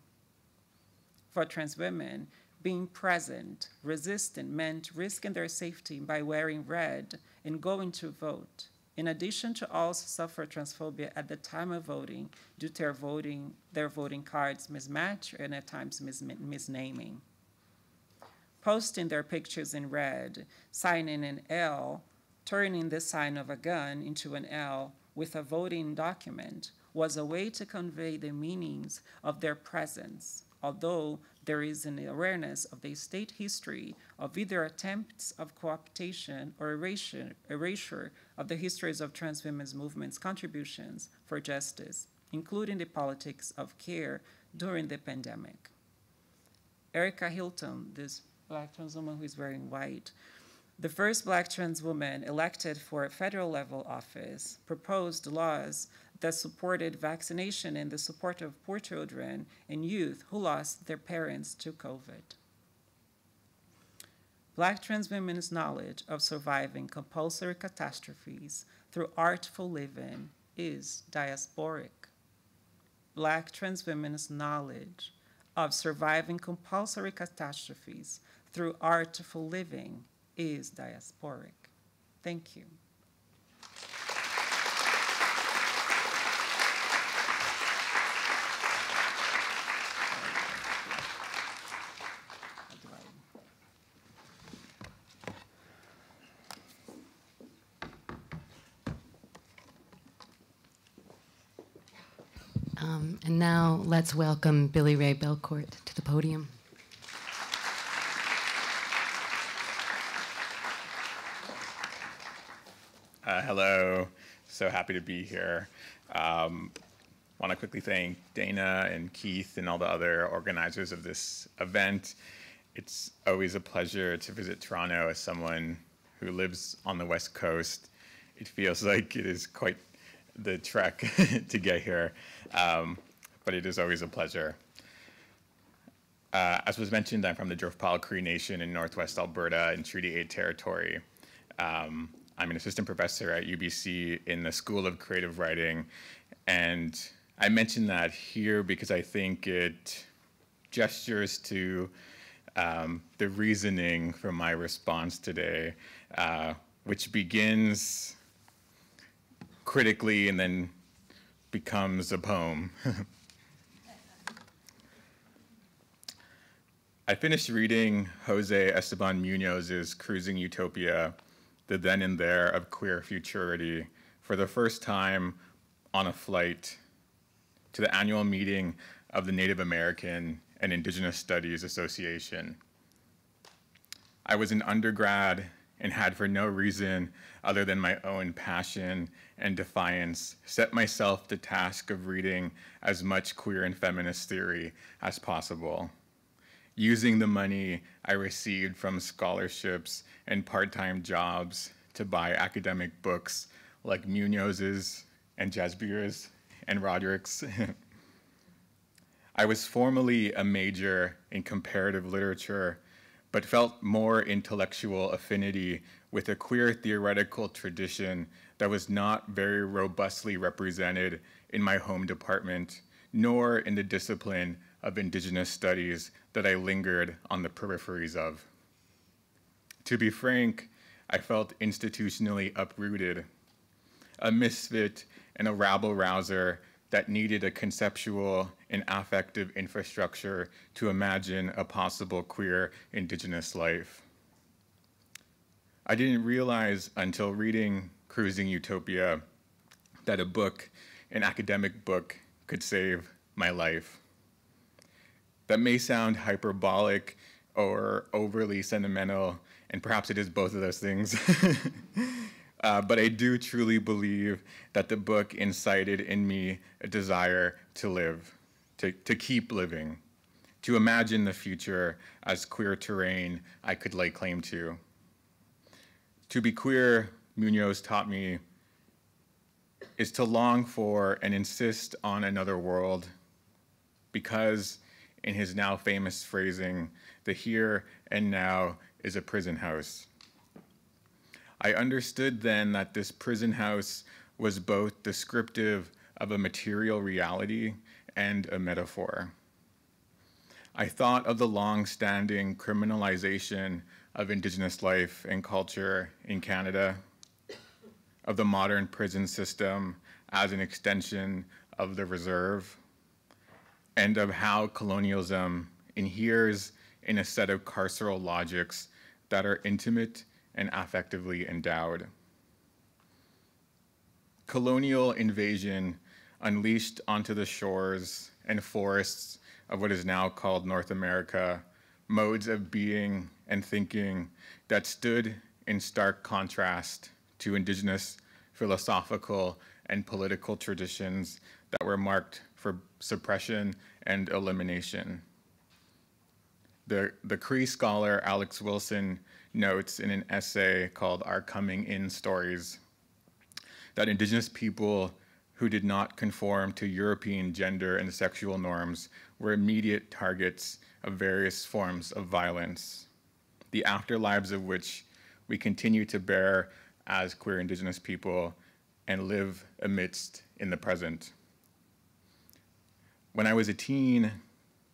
For trans women, being present, resistant, meant risking their safety by wearing red and going to vote, in addition to also suffer transphobia at the time of voting due to their voting cards mismatch and at times misnaming. Posting their pictures in red, signing an L, turning the sign of a gun into an L with a voting document was a way to convey the meanings of their presence, although there is an awareness of the state history of either attempts of co-optation or erasure of the histories of trans women's movements' contributions for justice, including the politics of care during the pandemic. Erica Hilton, this Black trans woman who is wearing white, the first Black trans woman elected for a federal level office, proposed laws that supported vaccination and the support of poor children and youth who lost their parents to COVID. Black trans women's knowledge of surviving compulsory catastrophes through artful living is diasporic. Black trans women's knowledge of surviving compulsory catastrophes through artful living is diasporic. Thank you. And now let's welcome Billy Ray-Belcourt to the podium. Hello, so happy to be here. Want to quickly thank Dana and Keith and all the other organizers of this event. It's always a pleasure to visit Toronto as someone who lives on the West Coast. It feels like it is quite the trek to get here, but it is always a pleasure. As was mentioned, I'm from the Drifpile Cree Nation in Northwest Alberta in Treaty 8 territory. I'm an assistant professor at UBC in the School of Creative Writing, and I mention that here because I think it gestures to the reasoning for my response today, which begins critically and then becomes a poem. I finished reading Jose Esteban Munoz's Cruising Utopia, The Then and There of Queer Futurity, for the first time on a flight to the annual meeting of the Native American and Indigenous Studies Association. I was an undergrad and had, for no reason other than my own passion and defiance, set myself the task of reading as much queer and feminist theory as possible, using the money I received from scholarships and part-time jobs to buy academic books like Munoz's and Jasbir's and Roderick's. I was formerly a major in comparative literature, but felt more intellectual affinity with a queer theoretical tradition that was not very robustly represented in my home department, nor in the discipline of Indigenous studies that I lingered on the peripheries of. To be frank, I felt institutionally uprooted, a misfit and a rabble-rouser that needed a conceptual and affective infrastructure to imagine a possible queer Indigenous life. I didn't realize until reading Cruising Utopia that a book, an academic book, could save my life. That may sound hyperbolic or overly sentimental, and perhaps it is both of those things. But I do truly believe that the book incited in me a desire to live, to keep living, to imagine the future as queer terrain I could lay claim to. To be queer, Munoz taught me, is to long for and insist on another world, because, in his now famous phrasing, the here and now is a prison house. I understood then that this prison house was both descriptive of a material reality and a metaphor. I thought of the long-standing criminalization of Indigenous life and culture in Canada, of the modern prison system as an extension of the reserve, and of how colonialism inheres in a set of carceral logics that are intimate and affectively endowed. Colonial invasion unleashed onto the shores and forests of what is now called North America modes of being and thinking that stood in stark contrast to Indigenous philosophical and political traditions that were marked for suppression and elimination. The Cree scholar Alex Wilson notes in an essay called Our Coming In Stories that Indigenous people who did not conform to European gender and sexual norms were immediate targets of various forms of violence. the afterlives of which we continue to bear as queer Indigenous people and live amidst in the present. When I was a teen,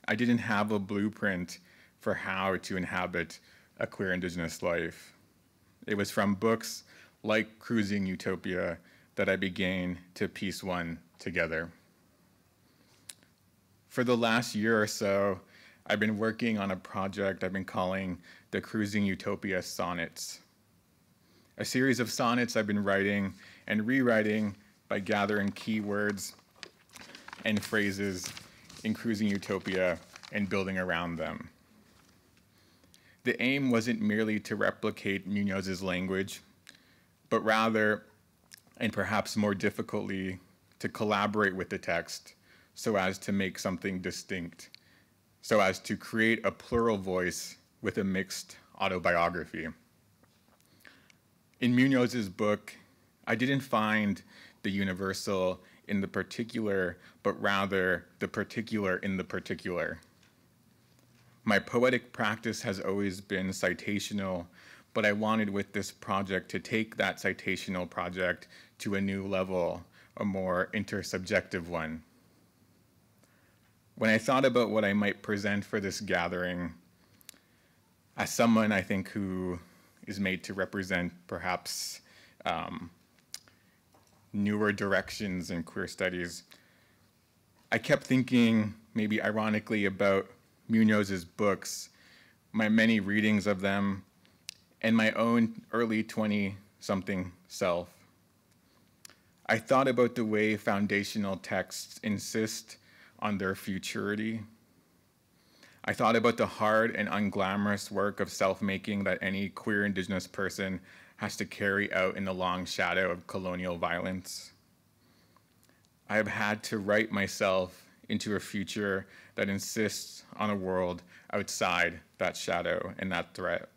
I didn't have a blueprint for how to inhabit a queer Indigenous life. It was from books like Cruising Utopia that I began to piece one together. For the last year or so, I've been working on a project I've been calling the Cruising Utopia Sonnets, a series of sonnets I've been writing and rewriting by gathering keywords and phrases in Cruising Utopia and building around them. The aim wasn't merely to replicate Munoz's language, but rather, and perhaps more difficultly, to collaborate with the text so as to make something distinct, so as to create a plural voice with a mixed autobiography. In Munoz's book, I didn't find the universal in the particular, but rather the particular in the particular. My poetic practice has always been citational, but I wanted with this project to take that citational project to a new level, a more intersubjective one. When I thought about what I might present for this gathering, as someone I think who is made to represent perhaps newer directions in queer studies, I kept thinking, maybe ironically, about Munoz's books, my many readings of them, and my own early 20-something self. I thought about the way foundational texts insist on their futurity. I thought about the hard and unglamorous work of self-making that any queer Indigenous person has to carry out in the long shadow of colonial violence. I have had to write myself into a future that insists on a world outside that shadow and that threat.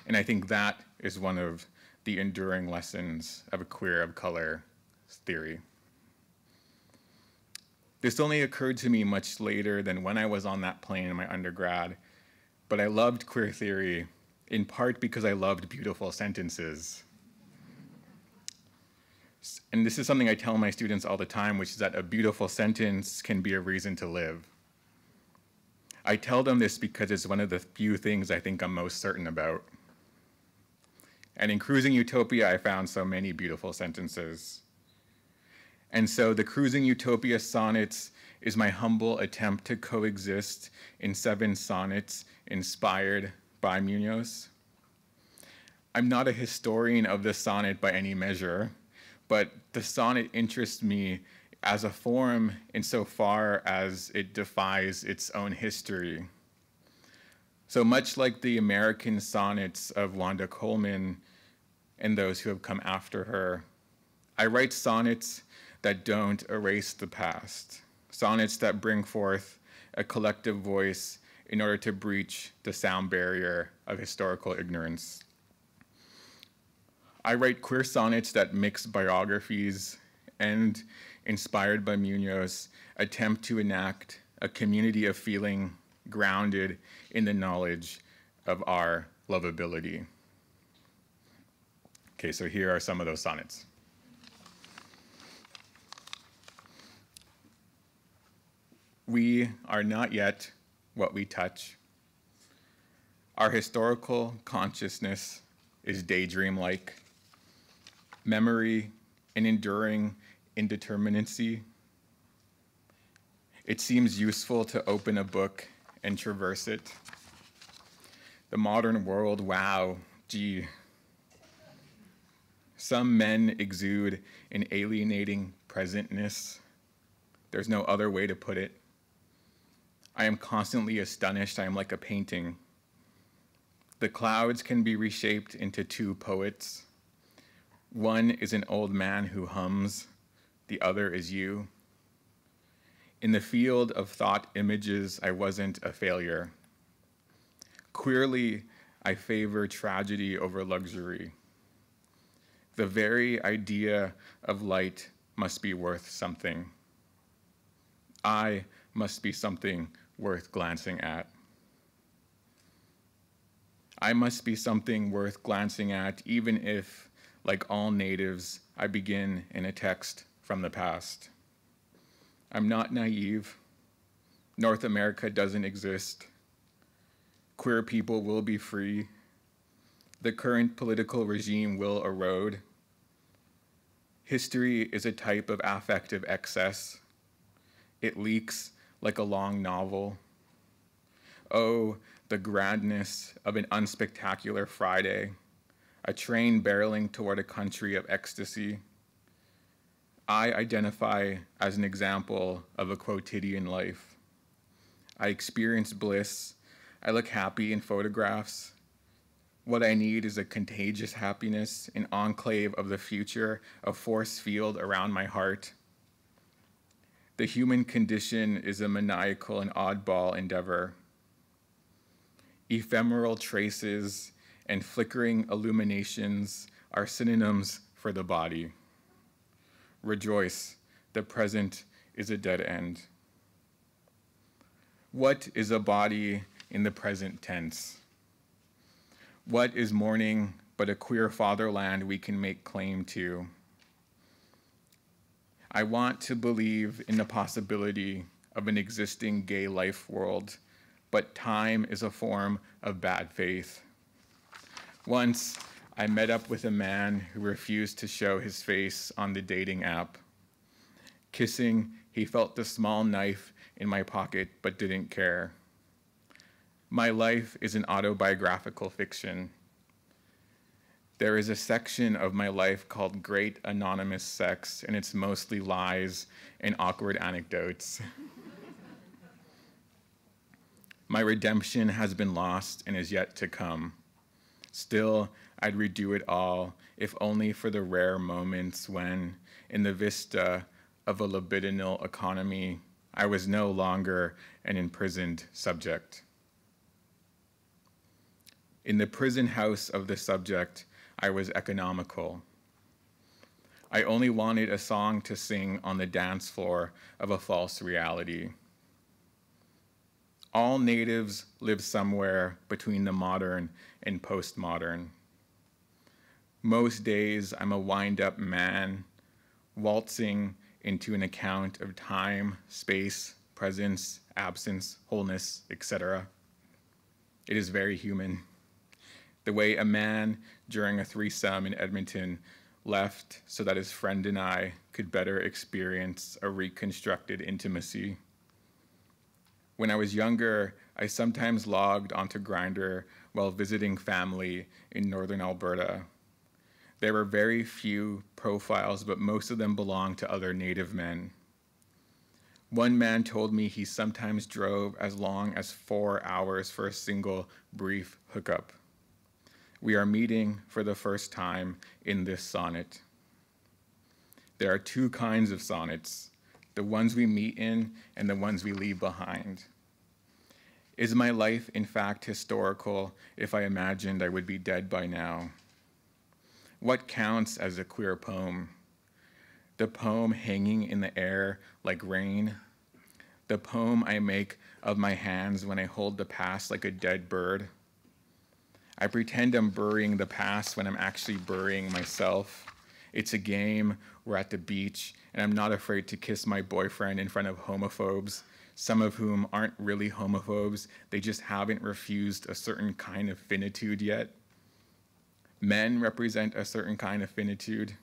And I think that is one of the enduring lessons of a queer of color theory. This only occurred to me much later than when I was on that plane in my undergrad, but I loved queer theory in part because I loved beautiful sentences. And this is something I tell my students all the time, which is that a beautiful sentence can be a reason to live. I tell them this because it's one of the few things I think I'm most certain about. And in Cruising Utopia, I found so many beautiful sentences. And so the Cruising Utopia Sonnets is my humble attempt to coexist in 7 sonnets inspired by Munoz. I'm not a historian of the sonnet by any measure, but the sonnet interests me as a form insofar as it defies its own history. So much like the American sonnets of Wanda Coleman and those who have come after her, I write sonnets that don't erase the past, sonnets that bring forth a collective voice in order to breach the sound barrier of historical ignorance. I write queer sonnets that mix biographies and, inspired by Munoz, attempt to enact a community of feeling grounded in the knowledge of our lovability. Okay, so here are some of those sonnets. We are not yet what we touch. Our historical consciousness is daydream-like. Memory and enduring indeterminacy. It seems useful to open a book and traverse it. The modern world, wow, gee. Some men exude an alienating presentness. There's no other way to put it. I am constantly astonished. I am like a painting. The clouds can be reshaped into 2 poets. One is an old man who hums, the other is you. In the field of thought images, I wasn't a failure. Queerly, I favor tragedy over luxury. The very idea of light must be worth something. I must be something worth glancing at. I must be something worth glancing at, even if, like all natives, I begin in a text from the past. I'm not naive. North America doesn't exist. Queer people will be free. The current political regime will erode. History is a type of affective excess. It leaks like a long novel. Oh, the grandness of an unspectacular Friday, a train barreling toward a country of ecstasy. I identify as an example of a quotidian life. I experience bliss. I look happy in photographs. What I need is a contagious happiness, an enclave of the future, a force field around my heart. The human condition is a maniacal and oddball endeavor. Ephemeral traces and flickering illuminations are synonyms for the body. Rejoice, the present is a dead end. What is a body in the present tense? What is mourning but a queer fatherland we can make claim to? I want to believe in the possibility of an existing gay life world, but time is a form of bad faith. Once, I met up with a man who refused to show his face on the dating app. Kissing, he felt the small knife in my pocket but didn't care. My life is an autobiographical fiction. There is a section of my life called Great Anonymous Sex, and it's mostly lies and awkward anecdotes. My redemption has been lost and is yet to come. Still, I'd redo it all, if only for the rare moments when, in the vista of a libidinal economy, I was no longer an imprisoned subject. In the prison house of the subject, I was economical. I only wanted a song to sing on the dance floor of a false reality. All natives live somewhere between the modern and postmodern. Most days, I'm a wind-up man, waltzing into an account of time, space, presence, absence, wholeness, etc. It is very human. The way a man during a threesome in Edmonton left so that his friend and I could better experience a reconstructed intimacy. When I was younger, I sometimes logged onto Grindr while visiting family in northern Alberta. There were very few profiles, but most of them belonged to other Native men. One man told me he sometimes drove as long as 4 hours for a single brief hookup. We are meeting for the first time in this sonnet. There are two kinds of sonnets, the ones we meet in and the ones we leave behind. Is my life in fact historical if I imagined I would be dead by now? What counts as a queer poem? The poem hanging in the air like rain? The poem I make of my hands when I hold the past like a dead bird? I pretend I'm burying the past when I'm actually burying myself. It's a game, we're at the beach, and I'm not afraid to kiss my boyfriend in front of homophobes, some of whom aren't really homophobes, they just haven't refused a certain kind of finitude yet. Men represent a certain kind of finitude.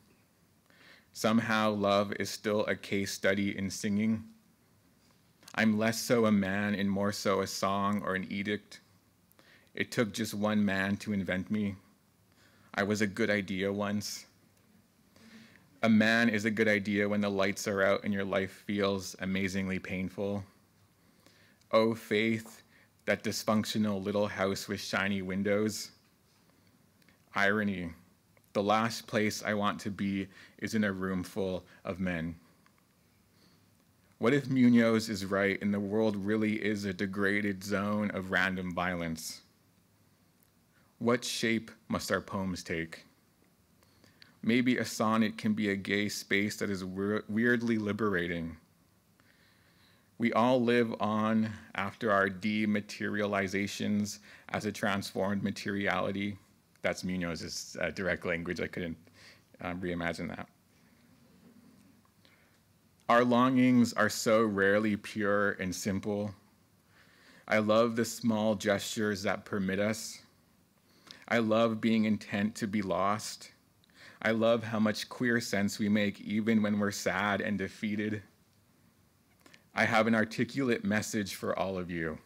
Somehow love is still a case study in singing. I'm less so a man and more so a song or an edict. It took just one man to invent me. I was a good idea once. A man is a good idea when the lights are out and your life feels amazingly painful. Oh, faith, that dysfunctional little house with shiny windows. Irony, the last place I want to be is in a room full of men. What if Munoz is right and the world really is a degraded zone of random violence? What shape must our poems take? Maybe a sonnet can be a gay space that is weirdly liberating. We all live on after our dematerializations as a transformed materiality. That's Munoz's direct language. I couldn't reimagine that. Our longings are so rarely pure and simple. I love the small gestures that permit us. I love being intent to be lost. I love how much queer sense we make even when we're sad and defeated. I have an articulate message for all of you.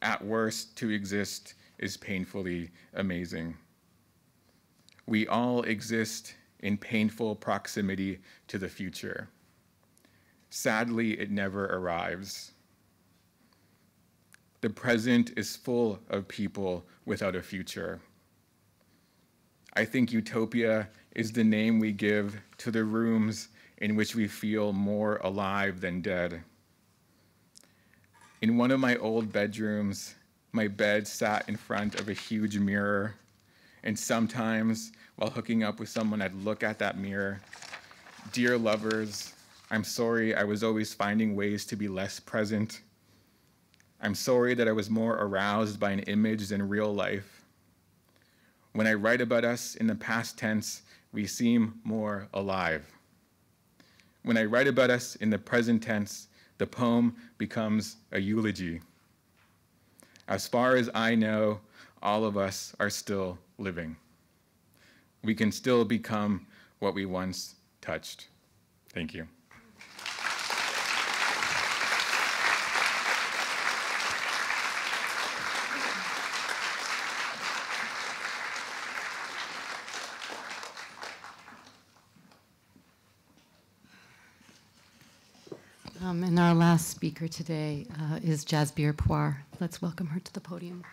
At worst, to exist is painfully amazing. We all exist in painful proximity to the future. Sadly, it never arrives. The present is full of people without a future. I think utopia is the name we give to the rooms in which we feel more alive than dead. In one of my old bedrooms, my bed sat in front of a huge mirror, and sometimes while hooking up with someone, I'd look at that mirror. Dear lovers, I'm sorry I was always finding ways to be less present. I'm sorry that I was more aroused by an image than real life. When I write about us in the past tense, we seem more alive. When I write about us in the present tense, the poem becomes a eulogy. As far as I know, all of us are still living. We can still become what we once touched. Thank you. And our last speaker today is Jasbir Puar. Let's welcome her to the podium.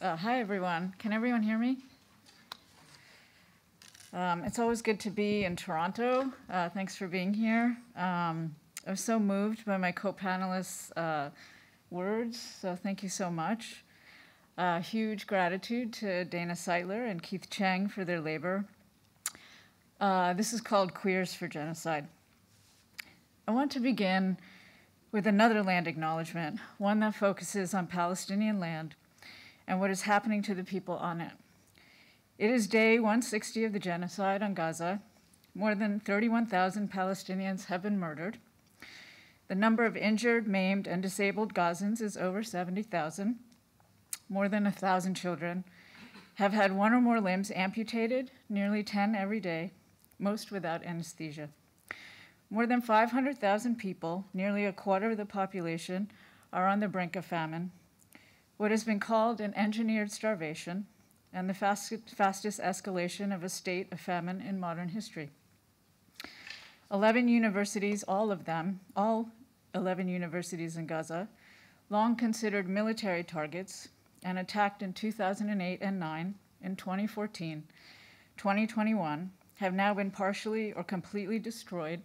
Hi, everyone. Can everyone hear me? It's always good to be in Toronto. Thanks for being here. I was so moved by my co-panelists' words, so thank you so much. Huge gratitude to Dana Seitler and Keith Chang for their labor. This is called Queers for Genocide. I want to begin with another land acknowledgement, one that focuses on Palestinian land and what is happening to the people on it. It is day 160 of the genocide on Gaza. More than 31,000 Palestinians have been murdered. The number of injured, maimed, and disabled Gazans is over 70,000. More than 1,000 children have had one or more limbs amputated, nearly 10 every day, most without anesthesia. More than 500,000 people, nearly a quarter of the population, are on the brink of famine. What has been called an engineered starvation, and the fastest escalation of a state of famine in modern history. 11 universities, all 11 universities in Gaza, long considered military targets, and attacked in 2008 and 9, in 2014, 2021, have now been partially or completely destroyed,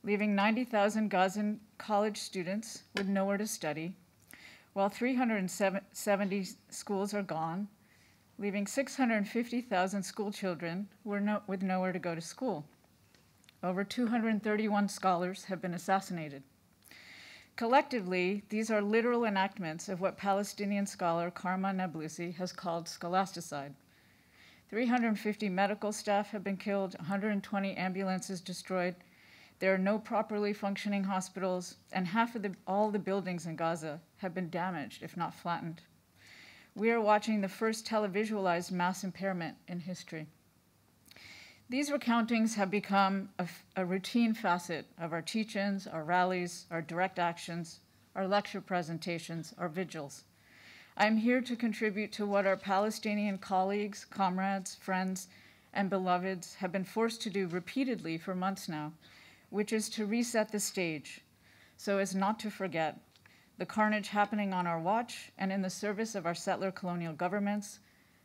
leaving 90,000 Gazan college students with nowhere to study, while 370 schools are gone, leaving 650,000 school children with nowhere to go to school. Over 231 scholars have been assassinated. Collectively, these are literal enactments of what Palestinian scholar Karma Nablusi has called scholasticide. 350 medical staff have been killed, 120 ambulances destroyed. There are no properly functioning hospitals, and half of all the buildings in Gaza have been damaged, if not flattened. We are watching the first televisualized mass impairment in history. These recountings have become a routine facet of our teach-ins, our rallies, our direct actions, our lecture presentations, our vigils. I'm here to contribute to what our Palestinian colleagues, comrades, friends, and beloveds have been forced to do repeatedly for months now, which is to reset the stage so as not to forget the carnage happening on our watch and in the service of our settler colonial governments,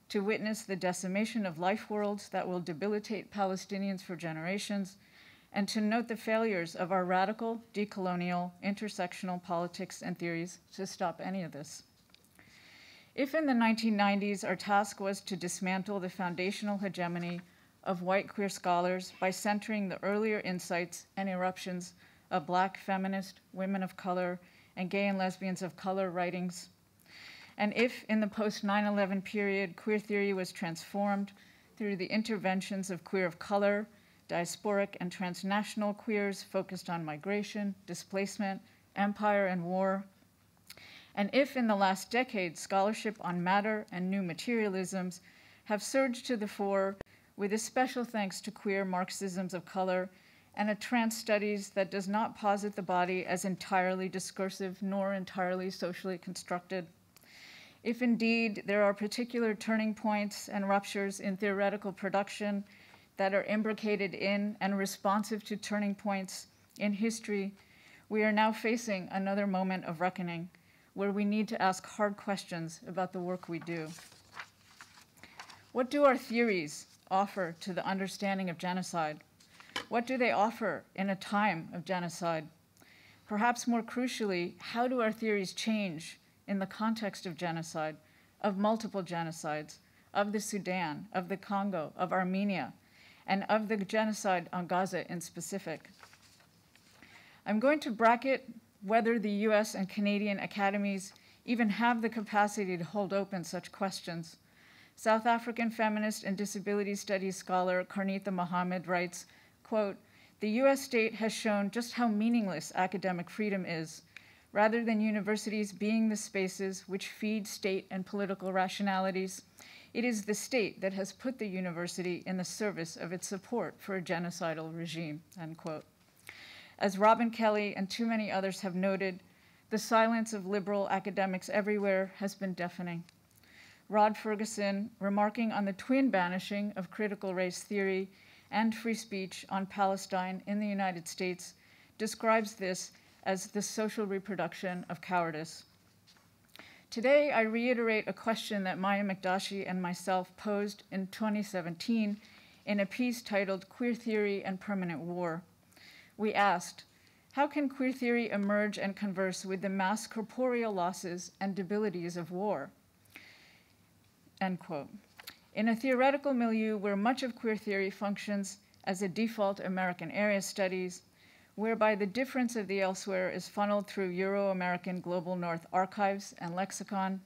to witness the decimation of life worlds that will debilitate Palestinians for generations, and to note the failures of our radical, decolonial, intersectional politics and theories to stop any of this. If in the 1990s our task was to dismantle the foundational hegemony of white queer scholars by centering the earlier insights and eruptions of Black feminist, women of color, and gay and lesbians of color writings. And if in the post-9/11 period, queer theory was transformed through the interventions of queer of color, diasporic and transnational queers focused on migration, displacement, empire, and war, and if in the last decade, scholarship on matter and new materialisms have surged to the fore with a special thanks to queer Marxisms of color and a trans studies that does not posit the body as entirely discursive nor entirely socially constructed. If indeed there are particular turning points and ruptures in theoretical production that are imbricated in and responsive to turning points in history, we are now facing another moment of reckoning where we need to ask hard questions about the work we do. What do our theories offer to the understanding of genocide? What do they offer in a time of genocide? Perhaps more crucially, how do our theories change in the context of genocide, of multiple genocides, of the Sudan, of the Congo, of Armenia, and of the genocide on Gaza in specific? I'm going to bracket whether the US and Canadian academies even have the capacity to hold open such questions. South African feminist and disability studies scholar Karnitha Mohammed writes, quote, "The US state has shown just how meaningless academic freedom is. Rather than universities being the spaces which feed state and political rationalities, it is the state that has put the university in the service of its support for a genocidal regime," end quote. As Robin Kelly and too many others have noted, the silence of liberal academics everywhere has been deafening. Rod Ferguson, remarking on the twin banishing of critical race theory and free speech on Palestine in the United States, describes this as the social reproduction of cowardice. Today, I reiterate a question that Maya Mikdashi and myself posed in 2017 in a piece titled "Queer Theory and Permanent War." We asked, how can queer theory emerge and converse with the mass corporeal losses and debilities of war? End quote. In a theoretical milieu where much of queer theory functions as a default American area studies, whereby the difference of the elsewhere is funneled through Euro-American Global North archives and lexicon,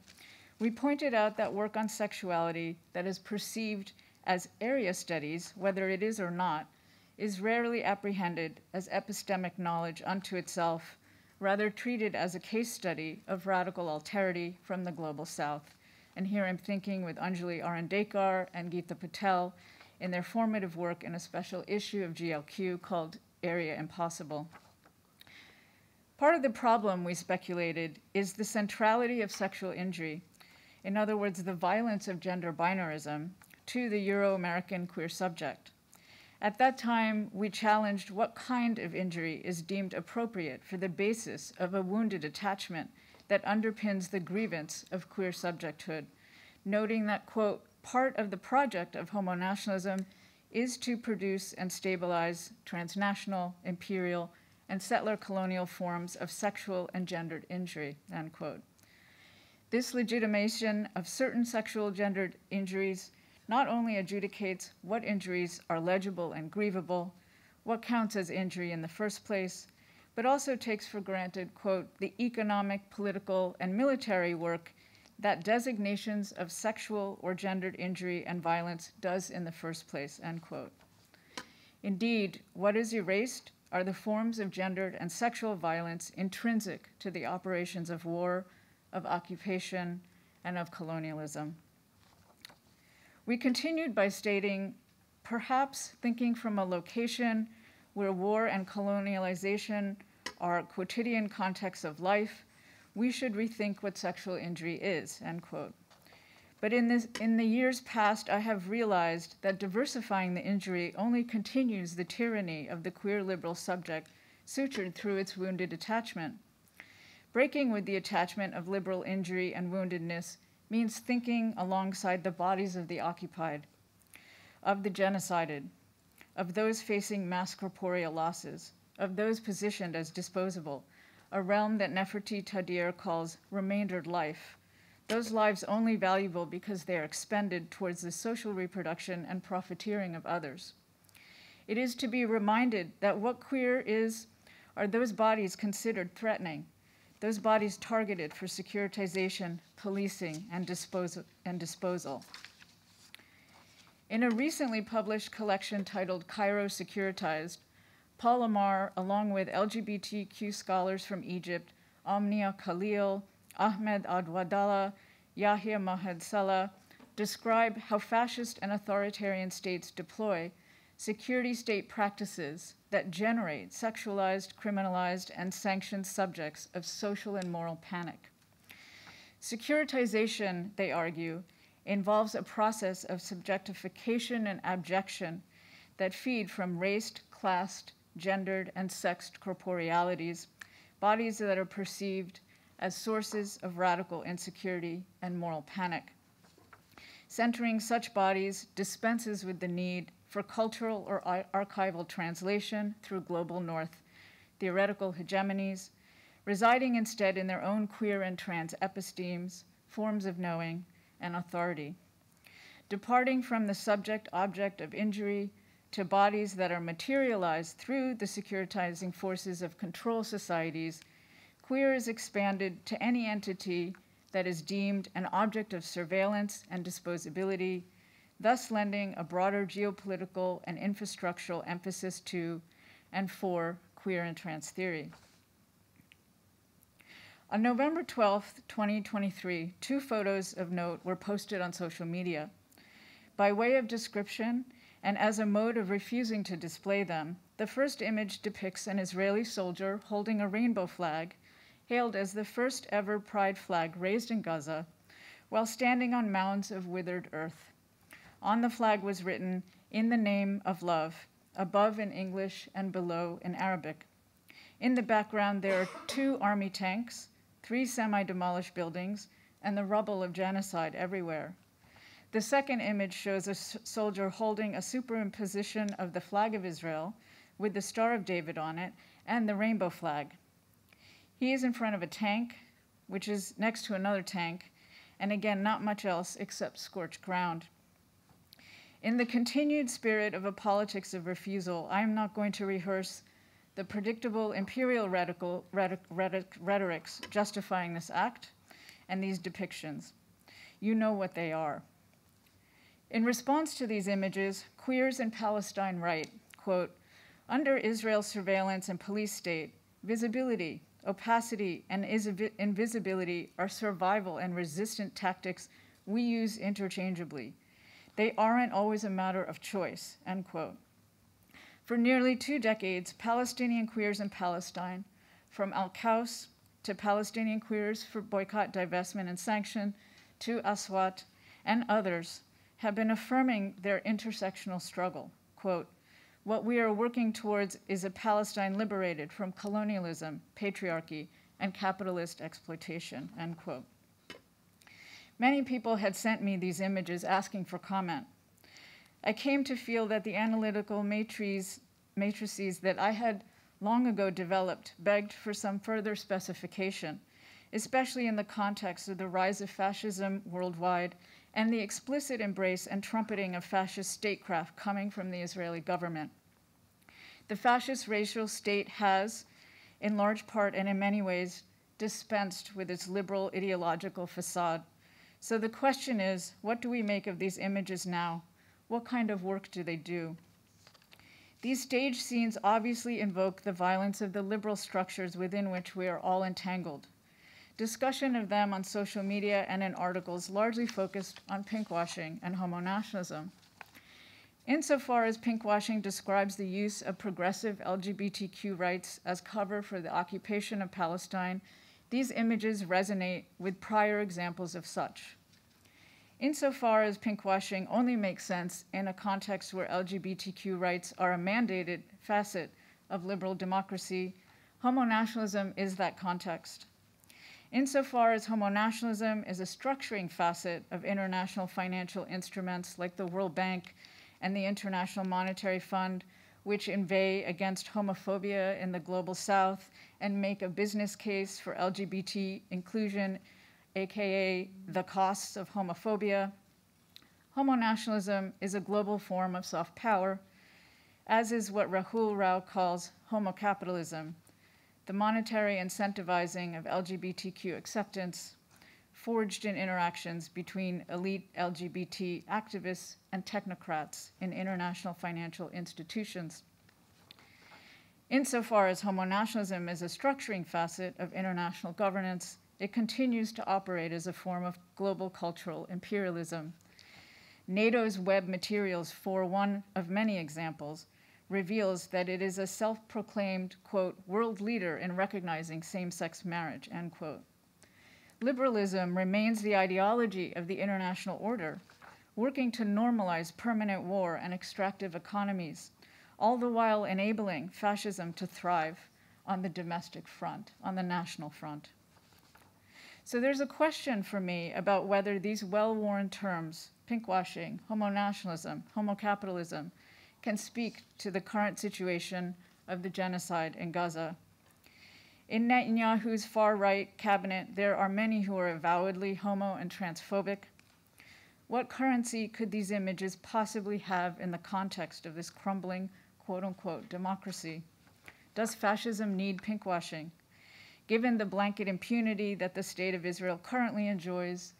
we pointed out that work on sexuality that is perceived as area studies, whether it is or not, is rarely apprehended as epistemic knowledge unto itself, rather treated as a case study of radical alterity from the global south. And here I'm thinking with Anjali Arandekar and Geeta Patel in their formative work in a special issue of GLQ called Area Impossible. Part of the problem, we speculated, is the centrality of sexual injury, in other words, the violence of gender binarism, to the Euro-American queer subject. At that time, we challenged what kind of injury is deemed appropriate for the basis of a wounded attachment that underpins the grievance of queer subjecthood, noting that, quote, part of the project of homonationalism is to produce and stabilize transnational, imperial, and settler colonial forms of sexual and gendered injury, end quote. This legitimation of certain sexual gendered injuries not only adjudicates what injuries are legible and grievable, what counts as injury in the first place, but also takes for granted, quote, the economic, political, and military work that designations of sexual or gendered injury and violence does in the first place, end quote. Indeed, what is erased are the forms of gendered and sexual violence intrinsic to the operations of war, of occupation, and of colonialism. We continued by stating, perhaps thinking from a location where war and colonialization are quotidian contexts of life, we should rethink what sexual injury is, end quote. But in the years past, I have realized that diversifying the injury only continues the tyranny of the queer liberal subject sutured through its wounded attachment. Breaking with the attachment of liberal injury and woundedness means thinking alongside the bodies of the occupied, of the genocided, of those facing mass corporeal losses, of those positioned as disposable, a realm that Nefertiti Tadir calls remaindered life, those lives only valuable because they are expended towards the social reproduction and profiteering of others. It is to be reminded that what queer is are those bodies considered threatening, those bodies targeted for securitization, policing, and disposal. In a recently published collection titled Cairo Securitized, Paul Amar, along with LGBTQ scholars from Egypt, Omnia Khalil, Ahmed Adwadallah, Yahya Mahed Salah, describe how fascist and authoritarian states deploy security state practices that generate sexualized, criminalized, and sanctioned subjects of social and moral panic. Securitization, they argue, involves a process of subjectification and abjection that feed from raced, classed, gendered, and sexed corporealities, bodies that are perceived as sources of radical insecurity and moral panic. Centering such bodies dispenses with the need for cultural or archival translation through global north, theoretical hegemonies, residing instead in their own queer and trans epistemes, forms of knowing, and authority. Departing from the subject-object of injury to bodies that are materialized through the securitizing forces of control societies, queer is expanded to any entity that is deemed an object of surveillance and disposability, thus lending a broader geopolitical and infrastructural emphasis to and for queer and trans theory. On November 12th, 2023, 2 photos of note were posted on social media. By way of description, and as a mode of refusing to display them, the first image depicts an Israeli soldier holding a rainbow flag, hailed as the first ever pride flag raised in Gaza, while standing on mounds of withered earth. On the flag was written, "In the name of love," above in English and below in Arabic. In the background, there are 2 army tanks, 3 semi-demolished buildings, and the rubble of genocide everywhere. The second image shows a soldier holding a superimposition of the flag of Israel with the Star of David on it and the rainbow flag. He is in front of a tank, which is next to another tank, and again, not much else except scorched ground. In the continued spirit of a politics of refusal, I am not going to rehearse the predictable imperial rhetorics justifying this act and these depictions. You know what they are. In response to these images, queers in Palestine write, quote, "Under Israel's surveillance and police state, visibility, opacity, and invisibility are survival and resistant tactics we use interchangeably. They aren't always a matter of choice," end quote. For nearly 2 decades, Palestinian queers in Palestine, from Al-Qaus to Palestinian queers for boycott, divestment, and sanction, to Aswat and others, have been affirming their intersectional struggle. Quote, "What we are working towards is a Palestine liberated from colonialism, patriarchy, and capitalist exploitation," end quote. Many people had sent me these images asking for comment. I came to feel that the analytical matrices that I had long ago developed begged for some further specification, especially in the context of the rise of fascism worldwide and the explicit embrace and trumpeting of fascist statecraft coming from the Israeli government. The fascist racial state has, in large part and in many ways, dispensed with its liberal ideological facade. So the question is, what do we make of these images now? What kind of work do they do? These stage scenes obviously invoke the violence of the liberal structures within which we are all entangled. Discussion of them on social media and in articles largely focused on pinkwashing and homonationalism. Insofar as pinkwashing describes the use of progressive LGBTQ rights as cover for the occupation of Palestine, these images resonate with prior examples of such. Insofar as pinkwashing only makes sense in a context where LGBTQ rights are a mandated facet of liberal democracy, homonationalism is that context. Insofar as homonationalism is a structuring facet of international financial instruments like the World Bank and the International Monetary Fund, which inveigh against homophobia in the global South and make a business case for LGBT inclusion aka the costs of homophobia, homonationalism is a global form of soft power, as is what Rahul Rao calls homocapitalism, the monetary incentivizing of LGBTQ acceptance, forged in interactions between elite LGBT activists and technocrats in international financial institutions. Insofar as homonationalism is a structuring facet of international governance, it continues to operate as a form of global cultural imperialism. NATO's web materials, for one of many examples, reveals that it is a self-proclaimed, quote, world leader in recognizing same-sex marriage, end quote. Liberalism remains the ideology of the international order, working to normalize permanent war and extractive economies, all the while enabling fascism to thrive on the domestic front, on the national front. So there's a question for me about whether these well-worn terms, pinkwashing, homonationalism, homocapitalism, can speak to the current situation of the genocide in Gaza. In Netanyahu's far-right cabinet, there are many who are avowedly homo and transphobic. What currency could these images possibly have in the context of this crumbling, quote-unquote, democracy? Does fascism need pinkwashing? Given the blanket impunity that the state of Israel currently enjoys,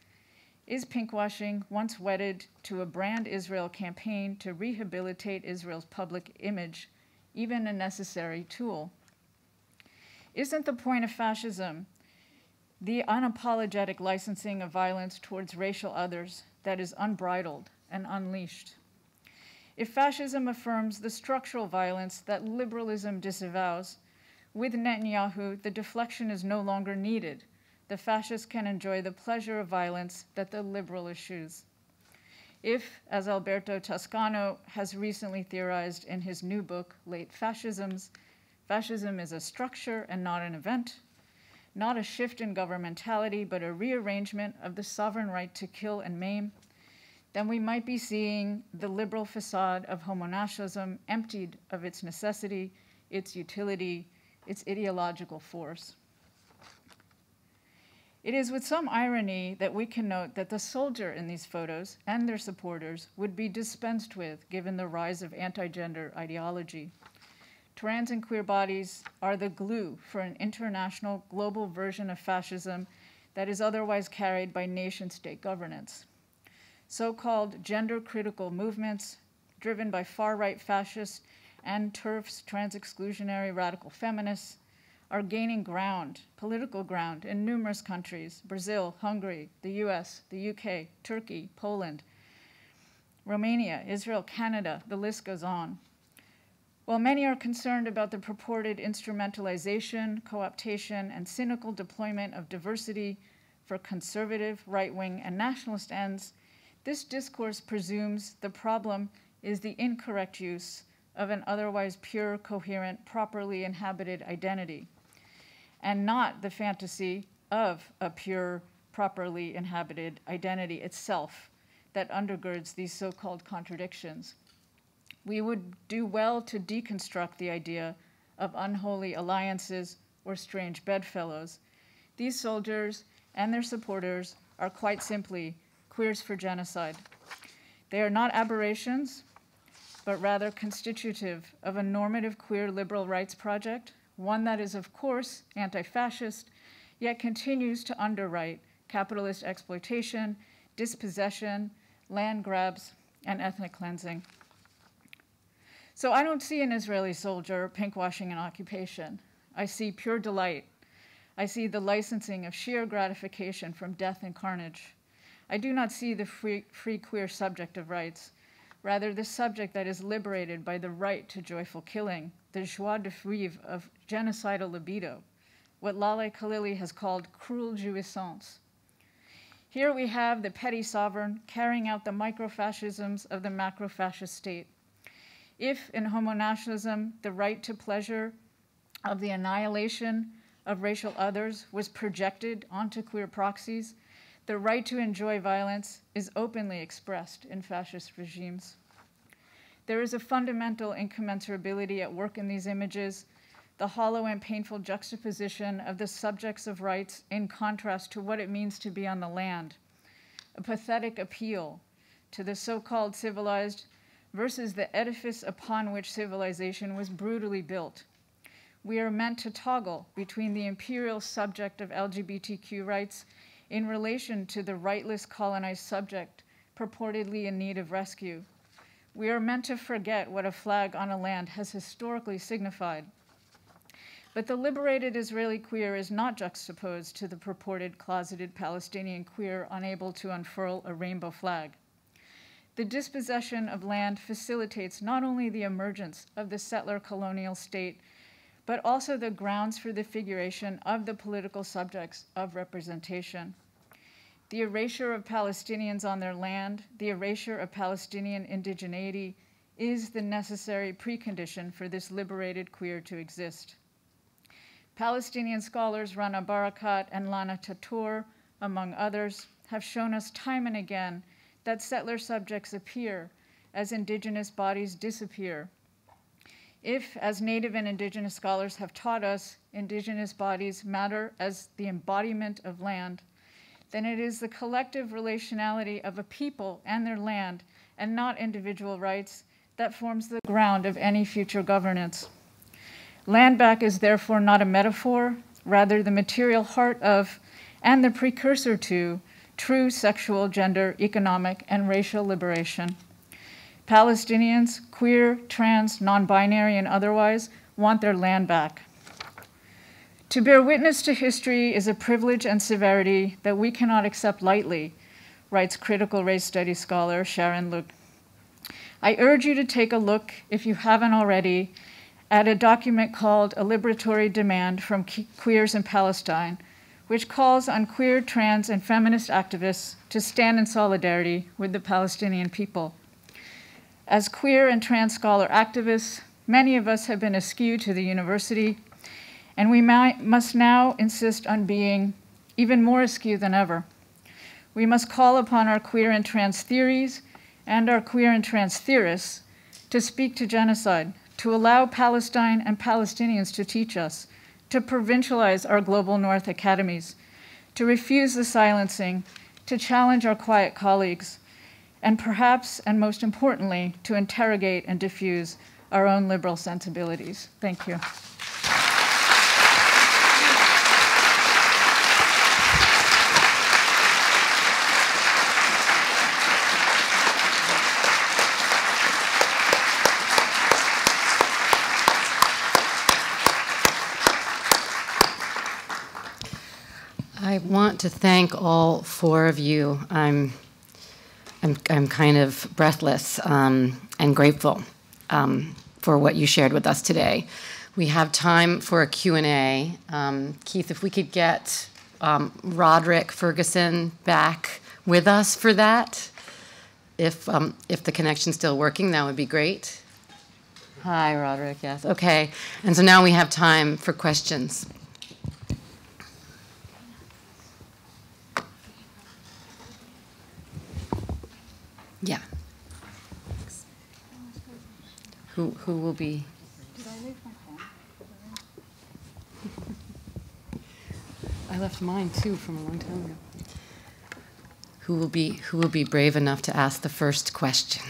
is pinkwashing, once wedded to a Brand Israel campaign to rehabilitate Israel's public image, even a necessary tool? Isn't the point of fascism the unapologetic licensing of violence towards racial others that is unbridled and unleashed? If fascism affirms the structural violence that liberalism disavows, with Netanyahu, the deflection is no longer needed. The fascist can enjoy the pleasure of violence that the liberal eschews. If, as Alberto Toscano has recently theorized in his new book, Late Fascisms, fascism is a structure and not an event, not a shift in governmentality, but a rearrangement of the sovereign right to kill and maim, then we might be seeing the liberal facade of homonationalism emptied of its necessity, its utility, its ideological force. It is with some irony that we can note that the soldier in these photos and their supporters would be dispensed with given the rise of anti-gender ideology. Trans and queer bodies are the glue for an international global version of fascism that is otherwise carried by nation-state governance. So-called gender-critical movements driven by far-right fascists and TERFs, trans-exclusionary radical feminists, are gaining ground, political ground, in numerous countries: Brazil, Hungary, the US, the UK, Turkey, Poland, Romania, Israel, Canada, the list goes on. While many are concerned about the purported instrumentalization, co-optation, and cynical deployment of diversity for conservative, right-wing, and nationalist ends, this discourse presumes the problem is the incorrect use of an otherwise pure, coherent, properly inhabited identity, and not the fantasy of a pure, properly inhabited identity itself that undergirds these so-called contradictions. We would do well to deconstruct the idea of unholy alliances or strange bedfellows. These soldiers and their supporters are quite simply queers for genocide. They are not aberrations, but rather constitutive of a normative queer liberal rights project, one that is, of course, anti-fascist, yet continues to underwrite capitalist exploitation, dispossession, land grabs, and ethnic cleansing. So I don't see an Israeli soldier pinkwashing an occupation. I see pure delight. I see the licensing of sheer gratification from death and carnage. I do not see the free queer subject of rights, rather the subject that is liberated by the right to joyful killing, the joie de vivre of genocidal libido, what Laleh Khalili has called cruel jouissance. Here we have the petty sovereign carrying out the microfascisms of the macrofascist state. If in homonationalism the right to pleasure of the annihilation of racial others was projected onto queer proxies, the right to enjoy violence is openly expressed in fascist regimes. There is a fundamental incommensurability at work in these images, the hollow and painful juxtaposition of the subjects of rights in contrast to what it means to be on the land, a pathetic appeal to the so-called civilized versus the edifice upon which civilization was brutally built. We are meant to toggle between the imperial subject of LGBTQ rights in relation to the rightless colonized subject purportedly in need of rescue. We are meant to forget what a flag on a land has historically signified. But the liberated Israeli queer is not juxtaposed to the purported closeted Palestinian queer unable to unfurl a rainbow flag. The dispossession of land facilitates not only the emergence of the settler colonial state, but also the grounds for the figuration of the political subjects of representation. The erasure of Palestinians on their land, the erasure of Palestinian indigeneity, is the necessary precondition for this liberated queer to exist. Palestinian scholars Rana Barakat and Lana Tatour, among others, have shown us time and again that settler subjects appear as indigenous bodies disappear. If, as Native and Indigenous scholars have taught us, indigenous bodies matter as the embodiment of land, then it is the collective relationality of a people and their land, and not individual rights, that forms the ground of any future governance. Land back is therefore not a metaphor, rather the material heart of, and the precursor to, true sexual, gender, economic, and racial liberation. Palestinians, queer, trans, non-binary, and otherwise, want their land back. To bear witness to history is a privilege and severity that we cannot accept lightly, writes critical race studies scholar Sharon Luke. I urge you to take a look, if you haven't already, at a document called A Liberatory Demand from Queers in Palestine, which calls on queer, trans, and feminist activists to stand in solidarity with the Palestinian people. As queer and trans scholar activists, many of us have been askew to the university, and we must now insist on being even more askew than ever. We must call upon our queer and trans theories and our queer and trans theorists to speak to genocide, to allow Palestine and Palestinians to teach us, to provincialize our global North academies, to refuse the silencing, to challenge our quiet colleagues, and perhaps, and most importantly, to interrogate and diffuse our own liberal sensibilities. Thank you. I want to thank all four of you. I'm kind of breathless and grateful for what you shared with us today. We have time for a Q&A. Keith, if we could get Roderick Ferguson back with us for that, if the connection's still working, that would be great. Hi, Roderick, yes, okay. And so now we have time for questions. Yeah. Who will be? Did I leave my phone? I left mine too from a long time ago. Who will be brave enough to ask the first question?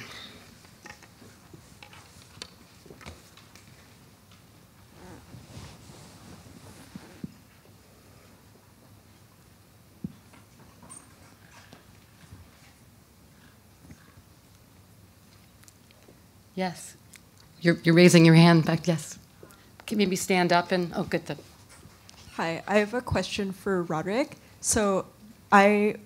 Yes. You're raising your hand back, yes. Can maybe stand up and, oh, good. Hi, I have a question for Roderick. So I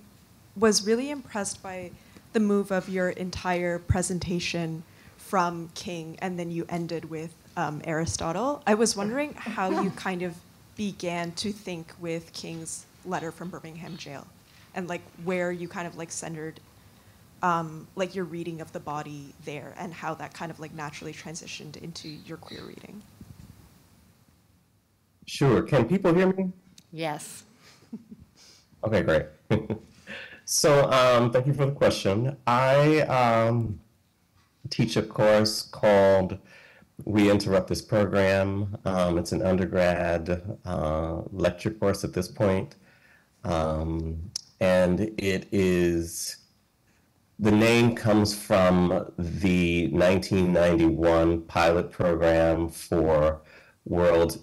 was really impressed by the move of your entire presentation from King, and then you ended with Aristotle. I was wondering how you kind of began to think with King's letter from Birmingham jail, and like where you kind of like centered like your reading of the body there, and how that kind of like naturally transitioned into your queer reading. Sure. Can people hear me? Yes. Okay, great. So thank you for the question. I teach a course called we interrupt this program. It's an undergrad lecture course at this point. And it is, the name comes from the 1991 pilot program for World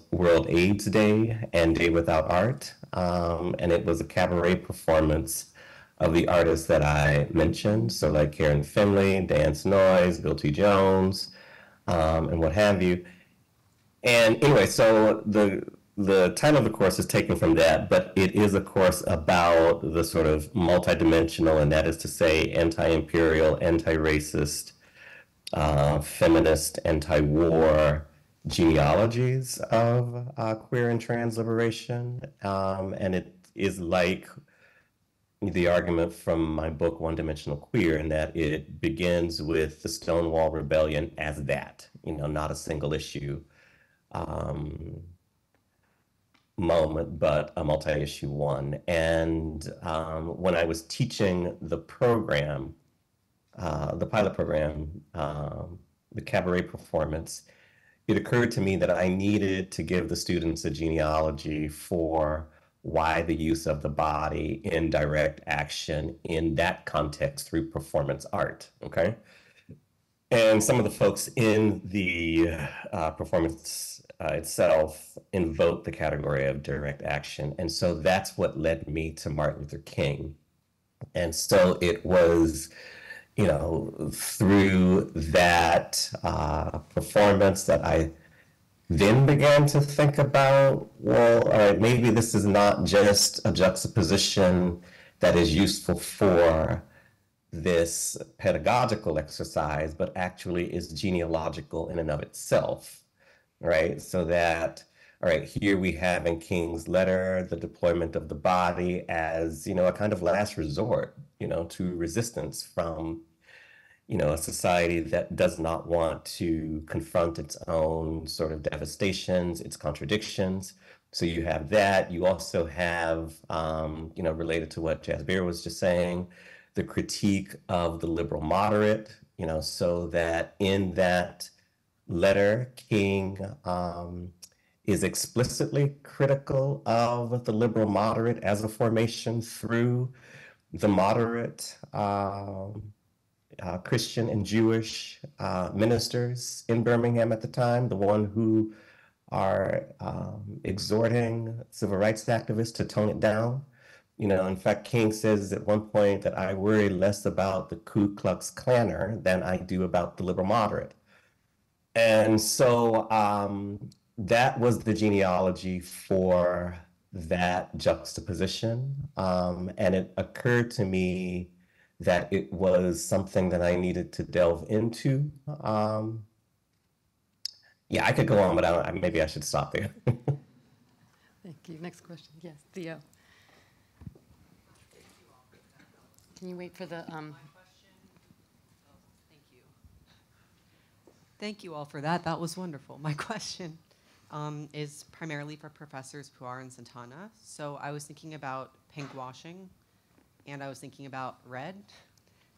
AIDS Day and Day Without Art. And it was a cabaret performance of the artists that I mentioned. So like Karen Finley, Dance Noise, Bill T. Jones, and what have you. And anyway, so the title of the course is taken from that, but it is a course about the sort of multidimensional, and that is to say anti-imperial, anti-racist, feminist, anti-war genealogies of queer and trans liberation. And it is like the argument from my book, One Dimensional Queer, in that it begins with the Stonewall Rebellion as that, you know, not a single issue moment, but a multi-issue one. And when I was teaching the program, the pilot program, the cabaret performance, it occurred to me that I needed to give the students a genealogy for why the use of the body in direct action in that context through performance art, okay? And some of the folks in the performance itself invoke the category of direct action. And so that's what led me to Martin Luther King. And so it was, you know, through that performance that I then began to think about, well, all right, maybe this is not just a juxtaposition that is useful for this pedagogical exercise, but actually is genealogical in and of itself, right? So that, all right, here we have in King's letter, the deployment of the body as, you know, a kind of last resort, you know, to resistance from, you know, a society that does not want to confront its own sort of devastations, its contradictions. So you have that. You also have, you know, related to what Jasbir was just saying, the critique of the liberal moderate, you know, so that in that letter, King is explicitly critical of the liberal moderate as a formation through the moderate Christian and Jewish ministers in Birmingham at the time, the one who are exhorting civil rights activists to tone it down. You know, in fact, King says at one point that I worry less about the Ku Klux Klanner than I do about the liberal moderate. And so that was the genealogy for that juxtaposition. And it occurred to me that it was something that I needed to delve into. Yeah, I could go on, but maybe I should stop there. Thank you. Next question. Yes, Theo. Can you wait for the... Thank you. Thank you all for that. That was wonderful. My question is primarily for Professors Puar and Santana. So I was thinking about pink washing, and I was thinking about red,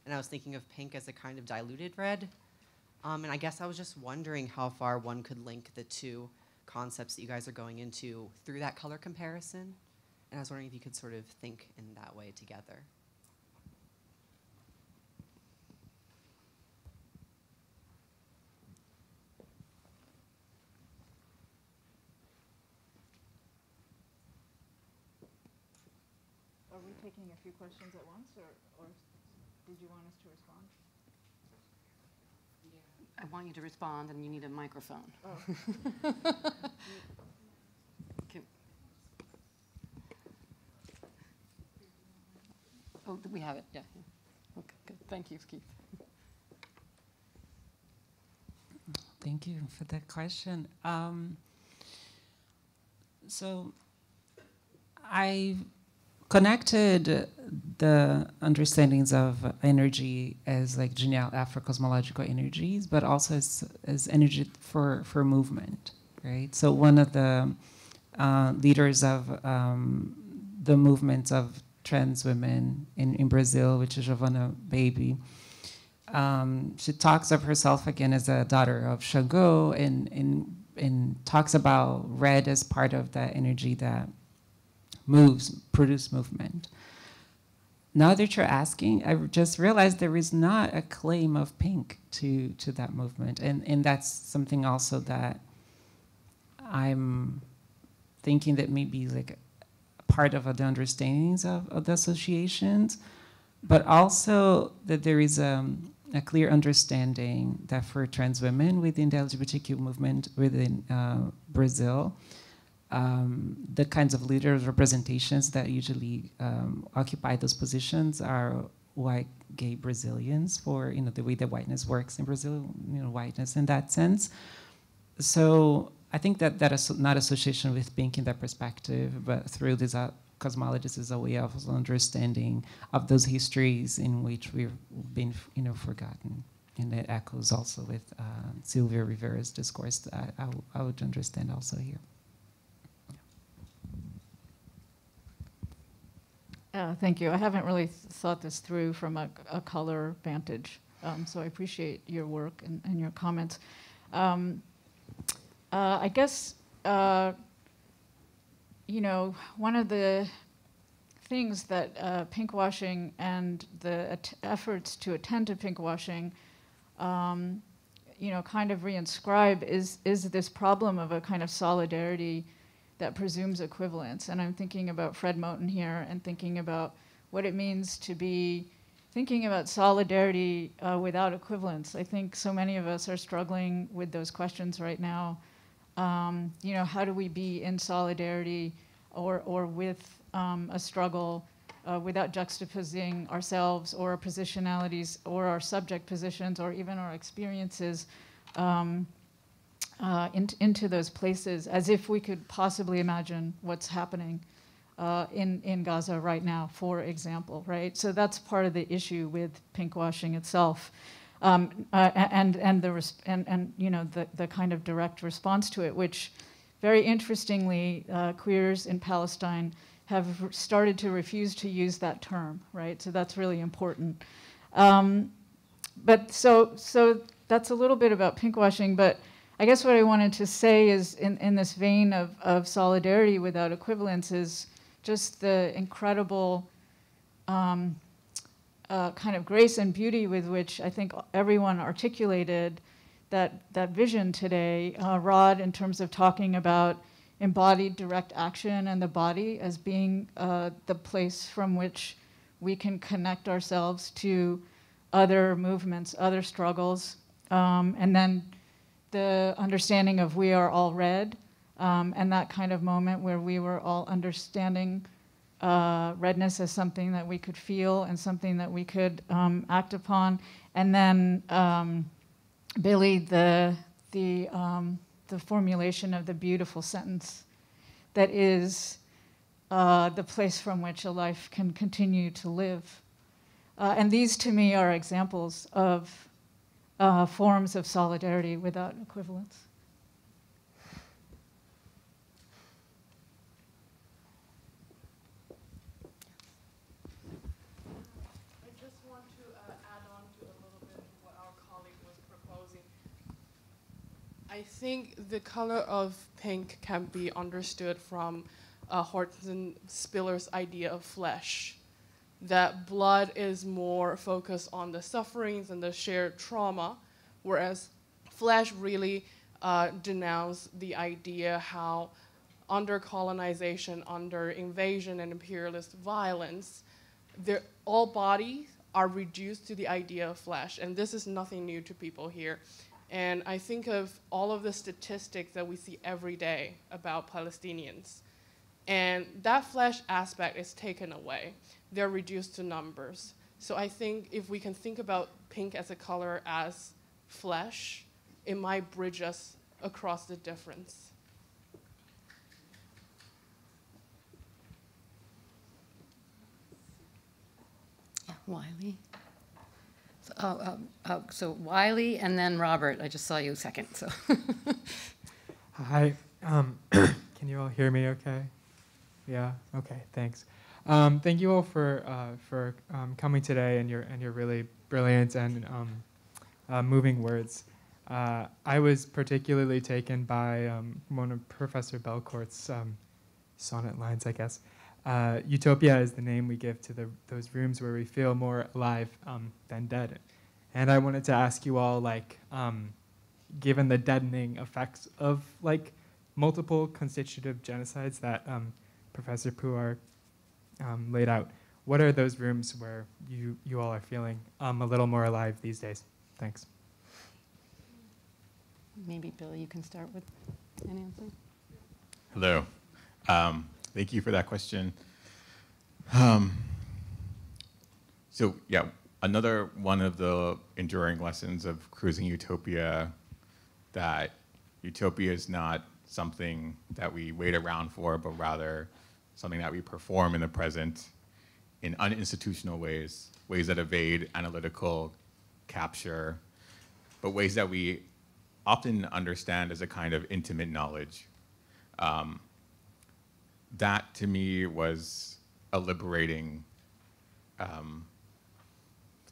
and I was thinking of pink as a kind of diluted red. And I guess I was just wondering how far one could link the two concepts that you guys are going into through that color comparison. And I was wondering if you could sort of think in that way together. Are we taking a few questions at once, or did you want us to respond? I want you to respond, and you need a microphone. Oh. Okay. Oh, we have it. Yeah. Okay. Good. Thank you, Keith. Thank you for that question. So I connected the understandings of energy as like Afro-cosmological energies, but also as energy for movement, right? So one of the leaders of the movement of trans women in Brazil, which is Giovanna Baby, she talks of herself again as a daughter of Shango, and talks about red as part of that energy that produce movement. Now that you're asking, I just realized there is not a claim of pink to that movement, and that's something also that I'm thinking that maybe like a part of the understandings of the associations, but also that there is a clear understanding that for trans women within the LGBTQ movement within Brazil, the kinds of leaders representations that usually occupy those positions are white gay Brazilians, for the way that whiteness works in Brazil, whiteness in that sense. So I think that is not association with pink in that perspective, but through this cosmologist is a way of understanding of those histories in which we've been forgotten. And it echoes also with Silvia Rivera's discourse that I would understand also here. Thank you. I haven't really thought this through from a color vantage, so I appreciate your work and your comments. I guess, one of the things that pinkwashing and the efforts to attend to pinkwashing, kind of reinscribe is this problem of a kind of solidarity that presumes equivalence. And I'm thinking about Fred Moten here and thinking about what it means to be thinking about solidarity without equivalence. I think so many of us are struggling with those questions right now. How do we be in solidarity or with a struggle without juxtaposing ourselves or our positionalities or our subject positions or even our experiences into those places, as if we could possibly imagine what's happening in Gaza right now, for example, right? So that's part of the issue with pinkwashing itself, and the kind of direct response to it, which very interestingly, queers in Palestine have started to refuse to use that term, right? So that's really important. But so that's a little bit about pinkwashing, but I guess what I wanted to say is in this vein of solidarity without equivalence is just the incredible kind of grace and beauty with which I think everyone articulated that vision today. Rod, in terms of talking about embodied direct action and the body as being the place from which we can connect ourselves to other movements, other struggles, and then the understanding of we are all red, and that kind of moment where we were all understanding redness as something that we could feel and something that we could act upon. And then Billy, the formulation of the beautiful sentence that is the place from which a life can continue to live. And these to me are examples of forms of solidarity without equivalence. I just want to add on to a little bit what our colleague was proposing. I think the color of pink can be understood from Horton Spiller's idea of flesh, that blood is more focused on the sufferings and the shared trauma, whereas flesh really denounce the idea how under colonization, under invasion and imperialist violence, all bodies are reduced to the idea of flesh, and this is nothing new to people here. And I think of all of the statistics that we see every day about Palestinians, and that flesh aspect is taken away. They're reduced to numbers. So I think if we can think about pink as a color as flesh, it might bridge us across the difference. Yeah, Wiley. So Wiley and then Robert. I just saw you second. So. Hi. Can you all hear me okay? Yeah? Okay, thanks. Thank you all for coming today and your really brilliant and moving words. I was particularly taken by one of Professor Belcourt's sonnet lines, I guess. Utopia is the name we give to those rooms where we feel more alive than dead. And I wanted to ask you all, like, given the deadening effects of like multiple constitutive genocides that Professor Puar laid out, what are those rooms where you all are feeling a little more alive these days? Thanks. Maybe, Bill, you can start with an answer. Hello. Thank you for that question. So yeah, another one of the enduring lessons of cruising Utopia, that Utopia is not something that we wait around for, but rather something that we perform in the present in uninstitutional ways, ways that evade analytical capture, but ways that we often understand as a kind of intimate knowledge. That to me was a liberating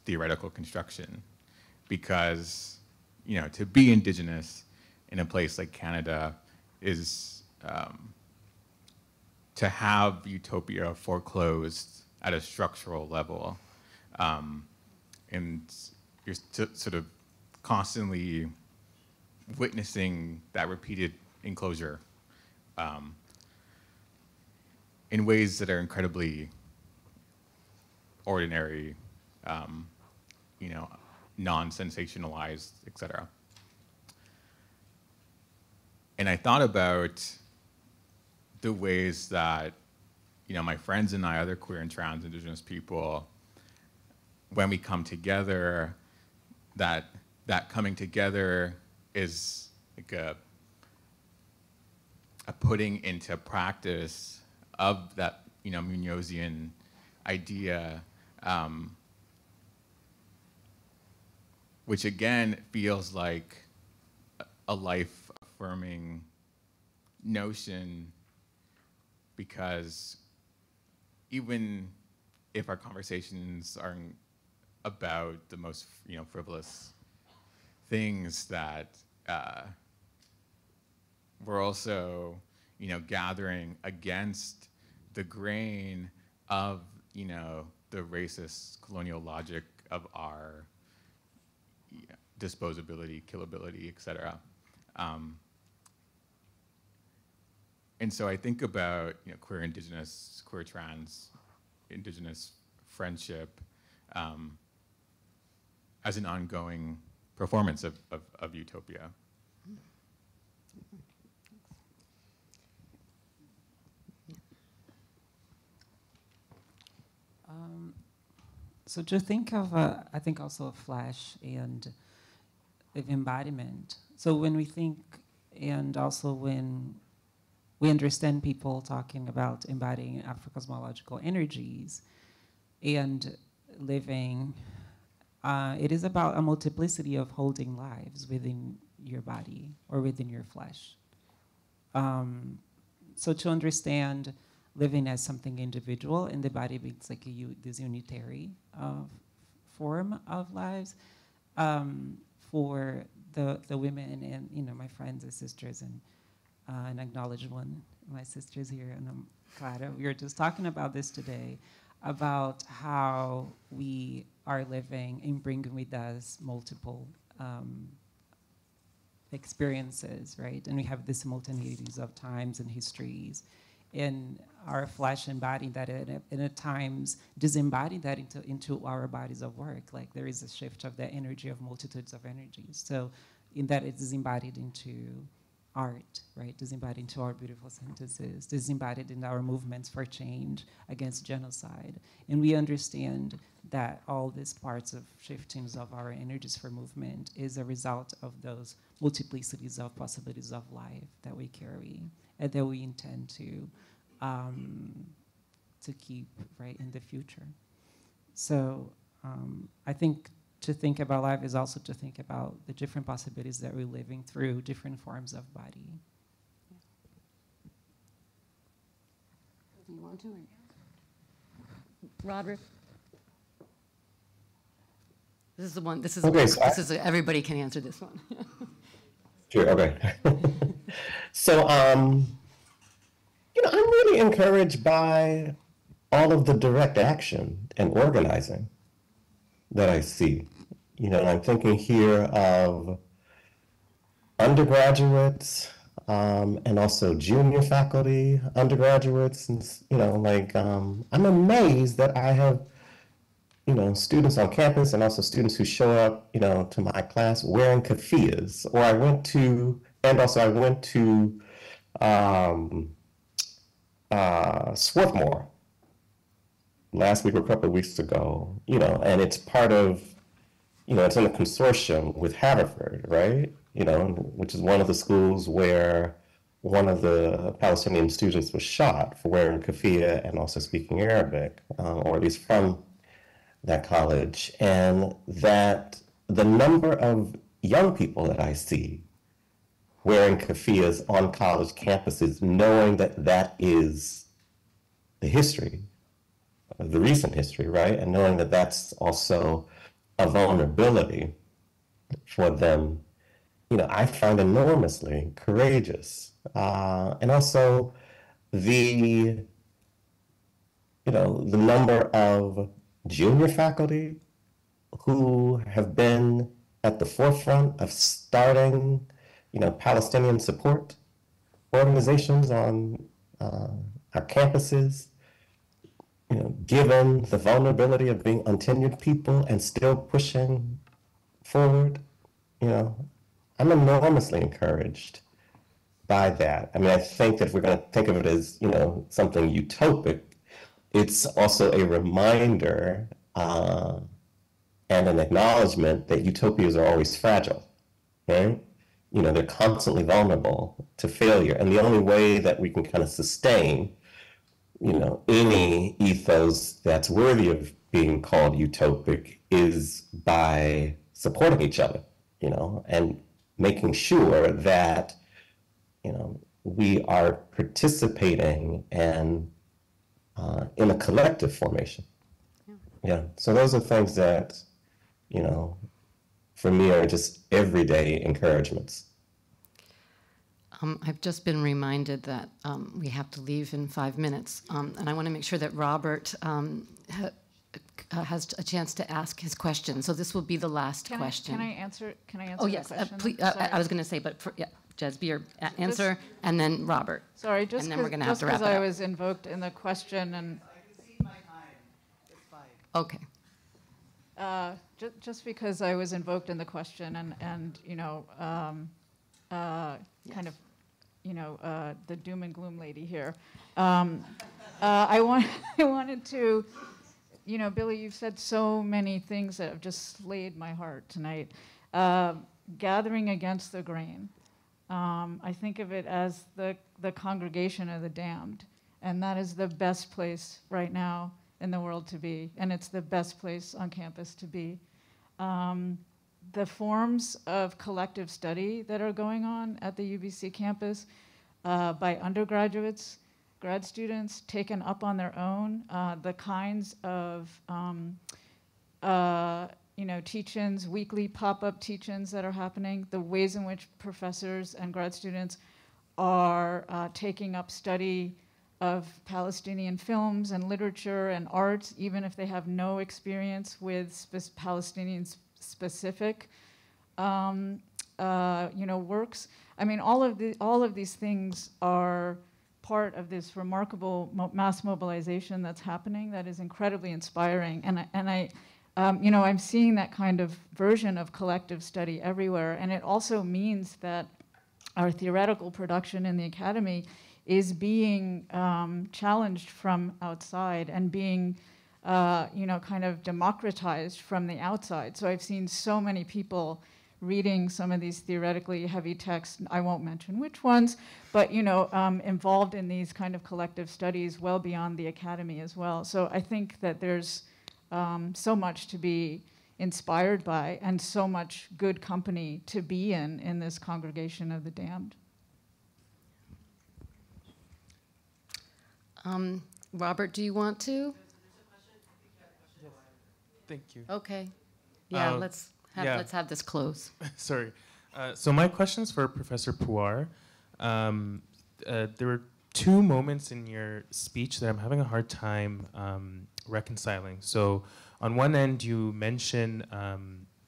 theoretical construction, because to be Indigenous in a place like Canada is to have Utopia foreclosed at a structural level, and you're sort of constantly witnessing that repeated enclosure in ways that are incredibly ordinary, non-sensationalized, et cetera. And I thought about the ways that, my friends and I, other queer and trans Indigenous people, when we come together, that coming together is like a putting into practice of that, Munosian idea, which again feels like a life-affirming notion, because even if our conversations aren't about the most, frivolous things, that we're also, gathering against the grain of, the racist colonial logic of our disposability, killability, et cetera. And so I think about queer Indigenous, queer trans Indigenous friendship as an ongoing performance of Utopia. So to think of, I think also a flash and of embodiment. So when we think, and also when we understand people talking about embodying Afro-cosmological energies and living, it is about a multiplicity of holding lives within your body or within your flesh. So to understand living as something individual and the body being like this unitary form of lives, for the women and my friends and sisters and Acknowledgement, my sisters here, and Clara, we were just talking about this today, about how we are living and bringing with us multiple experiences, right? And we have the simultaneities of times and histories, and our flesh embodying that, and at times disembodying that into our bodies of work. Like there is a shift of that energy of multitudes of energies. So in that it is embodied into art, right? Disembodied into our beautiful sentences, disembodied in our movements for change against genocide. And we understand that all these parts of shiftings of our energies for movement is a result of those multiplicities of possibilities of life that we carry and that we intend to keep, right, in the future. So I think to think about life is also to think about the different possibilities that we're living through different forms of body. Do you want to? Roderick? This is the one, this is, Okay, so everybody can answer this one. Sure, okay. So, you know, I'm really encouraged by all of the direct action and organizing that I see. You know, I'm thinking here of undergraduates and also junior faculty, undergraduates, and, you know, like, I'm amazed that I have, you know, students on campus and also students who show up, you know, to my class wearing keffiyehs. Or I went to Swarthmore last week or a couple of weeks ago, you know, and it's part of, you know, it's in a consortium with Haverford, right? You know, which is one of the schools where one of the Palestinian students was shot for wearing keffiyeh and also speaking Arabic, or at least from that college. And that the number of young people that I see wearing keffiyehs on college campuses, knowing that that is the history, the recent history, right? And knowing that that's also a vulnerability for them, you know, I find enormously courageous. And also the, you know, the number of junior faculty who have been at the forefront of starting, you know, Palestinian support organizations on our campuses, you know, given the vulnerability of being untenured people and still pushing forward, you know, I'm enormously encouraged by that. I mean, I think that if we're going to think of it as, you know, something utopic, it's also a reminder and an acknowledgement that utopias are always fragile, right? You know, they're constantly vulnerable to failure. And the only way that we can kind of sustain, you know, any ethos that's worthy of being called utopic is by supporting each other, you know, and making sure that, you know, we are participating and in a collective formation. Yeah, so those are things that, you know, for me are just everyday encouragements. I've just been reminded that we have to leave in 5 minutes, and I want to make sure that Robert has a chance to ask his question. So this will be the last question. Can I answer? Oh yes, please. I was going to say, but yeah, Jasbir, answer, and then Robert. Sorry, just and then we're going to have to wrap it I up. was invoked in the question, and I can see my time. It's fine. Okay. Just because I was invoked in the question, and you know, kind of, you know, the doom and gloom lady here. I wanted to, you know, Billy, you've said so many things that have just slayed my heart tonight. Gathering against the grain. I think of it as the congregation of the damned, and that is the best place right now in the world to be, and it's the best place on campus to be. The forms of collective study that are going on at the UBC campus by undergraduates, grad students taken up on their own, the kinds of you know, teach-ins, weekly pop-up teach-ins that are happening, the ways in which professors and grad students are taking up study of Palestinian films and literature and art, even if they have no experience with Palestinian-specific you know, works. I mean, all of these things are part of this remarkable mass mobilization that's happening that is incredibly inspiring. And I you know, I'm seeing that kind of version of collective study everywhere. And it also means that our theoretical production in the academy is being challenged from outside and being, you know, kind of democratized from the outside. So I've seen so many people reading some of these theoretically heavy texts, I won't mention which ones, but, you know, involved in these kind of collective studies well beyond the academy as well. So I think that there's so much to be inspired by and so much good company to be in this congregation of the damned. Robert, do you want to? There's a question Thank you. Okay. Yeah, let's have this close. Sorry. So my question's for Professor Puar. There were two moments in your speech that I'm having a hard time reconciling. So on one end, you mention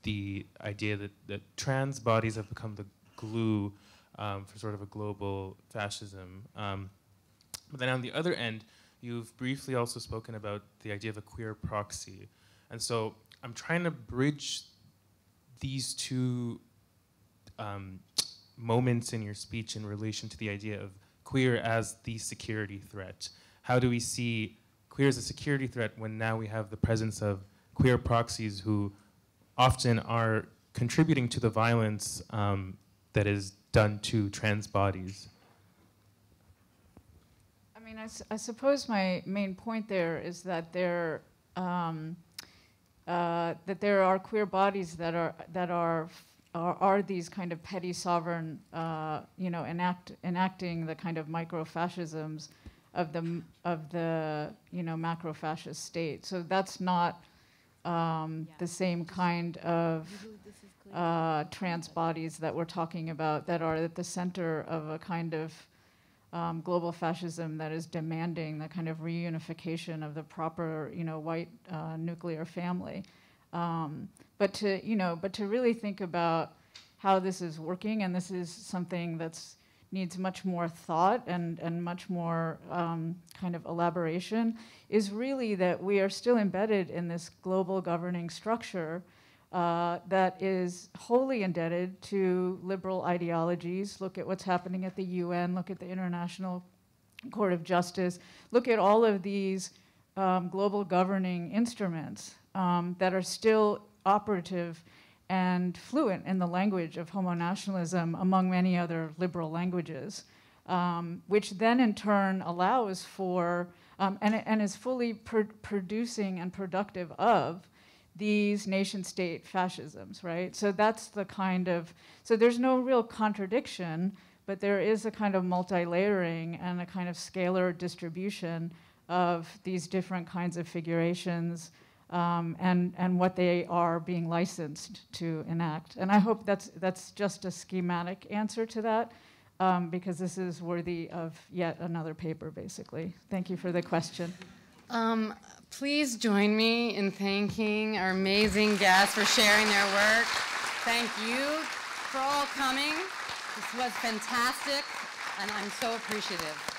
the idea that trans bodies have become the glue for sort of a global fascism. But then on the other end, you've briefly also spoken about the idea of a queer proxy. And so I'm trying to bridge these two moments in your speech in relation to the idea of queer as the security threat. How do we see queer as a security threat when now we have the presence of queer proxies who often are contributing to the violence that is done to trans bodies? I mean, I suppose my main point there is that there are queer bodies that are these kind of petty sovereign, enacting the kind of micro-fascisms of the macro-fascist state. So that's not the same kind of trans bodies that we're talking about that are at the center of a kind of global fascism that is demanding the kind of reunification of the proper, white nuclear family. But to really think about how this is working, and this is something that's needs much more thought and much more kind of elaboration, is really that we are still embedded in this global governing structure that is wholly indebted to liberal ideologies. Look at what's happening at the UN, look at the International Court of Justice, look at all of these global governing instruments that are still operative and fluent in the language of homonationalism, among many other liberal languages, which then in turn allows for, and is fully producing and productive of, these nation-state fascisms, right? So that's the kind of, so there's no real contradiction, but there is a kind of multi-layering and a kind of scalar distribution of these different kinds of figurations and what they are being licensed to enact. And I hope that's just a schematic answer to that, because this is worthy of yet another paper, basically. Thank you for the question. Please join me in thanking our amazing guests for sharing their work. Thank you for all coming. This was fantastic, and I'm so appreciative.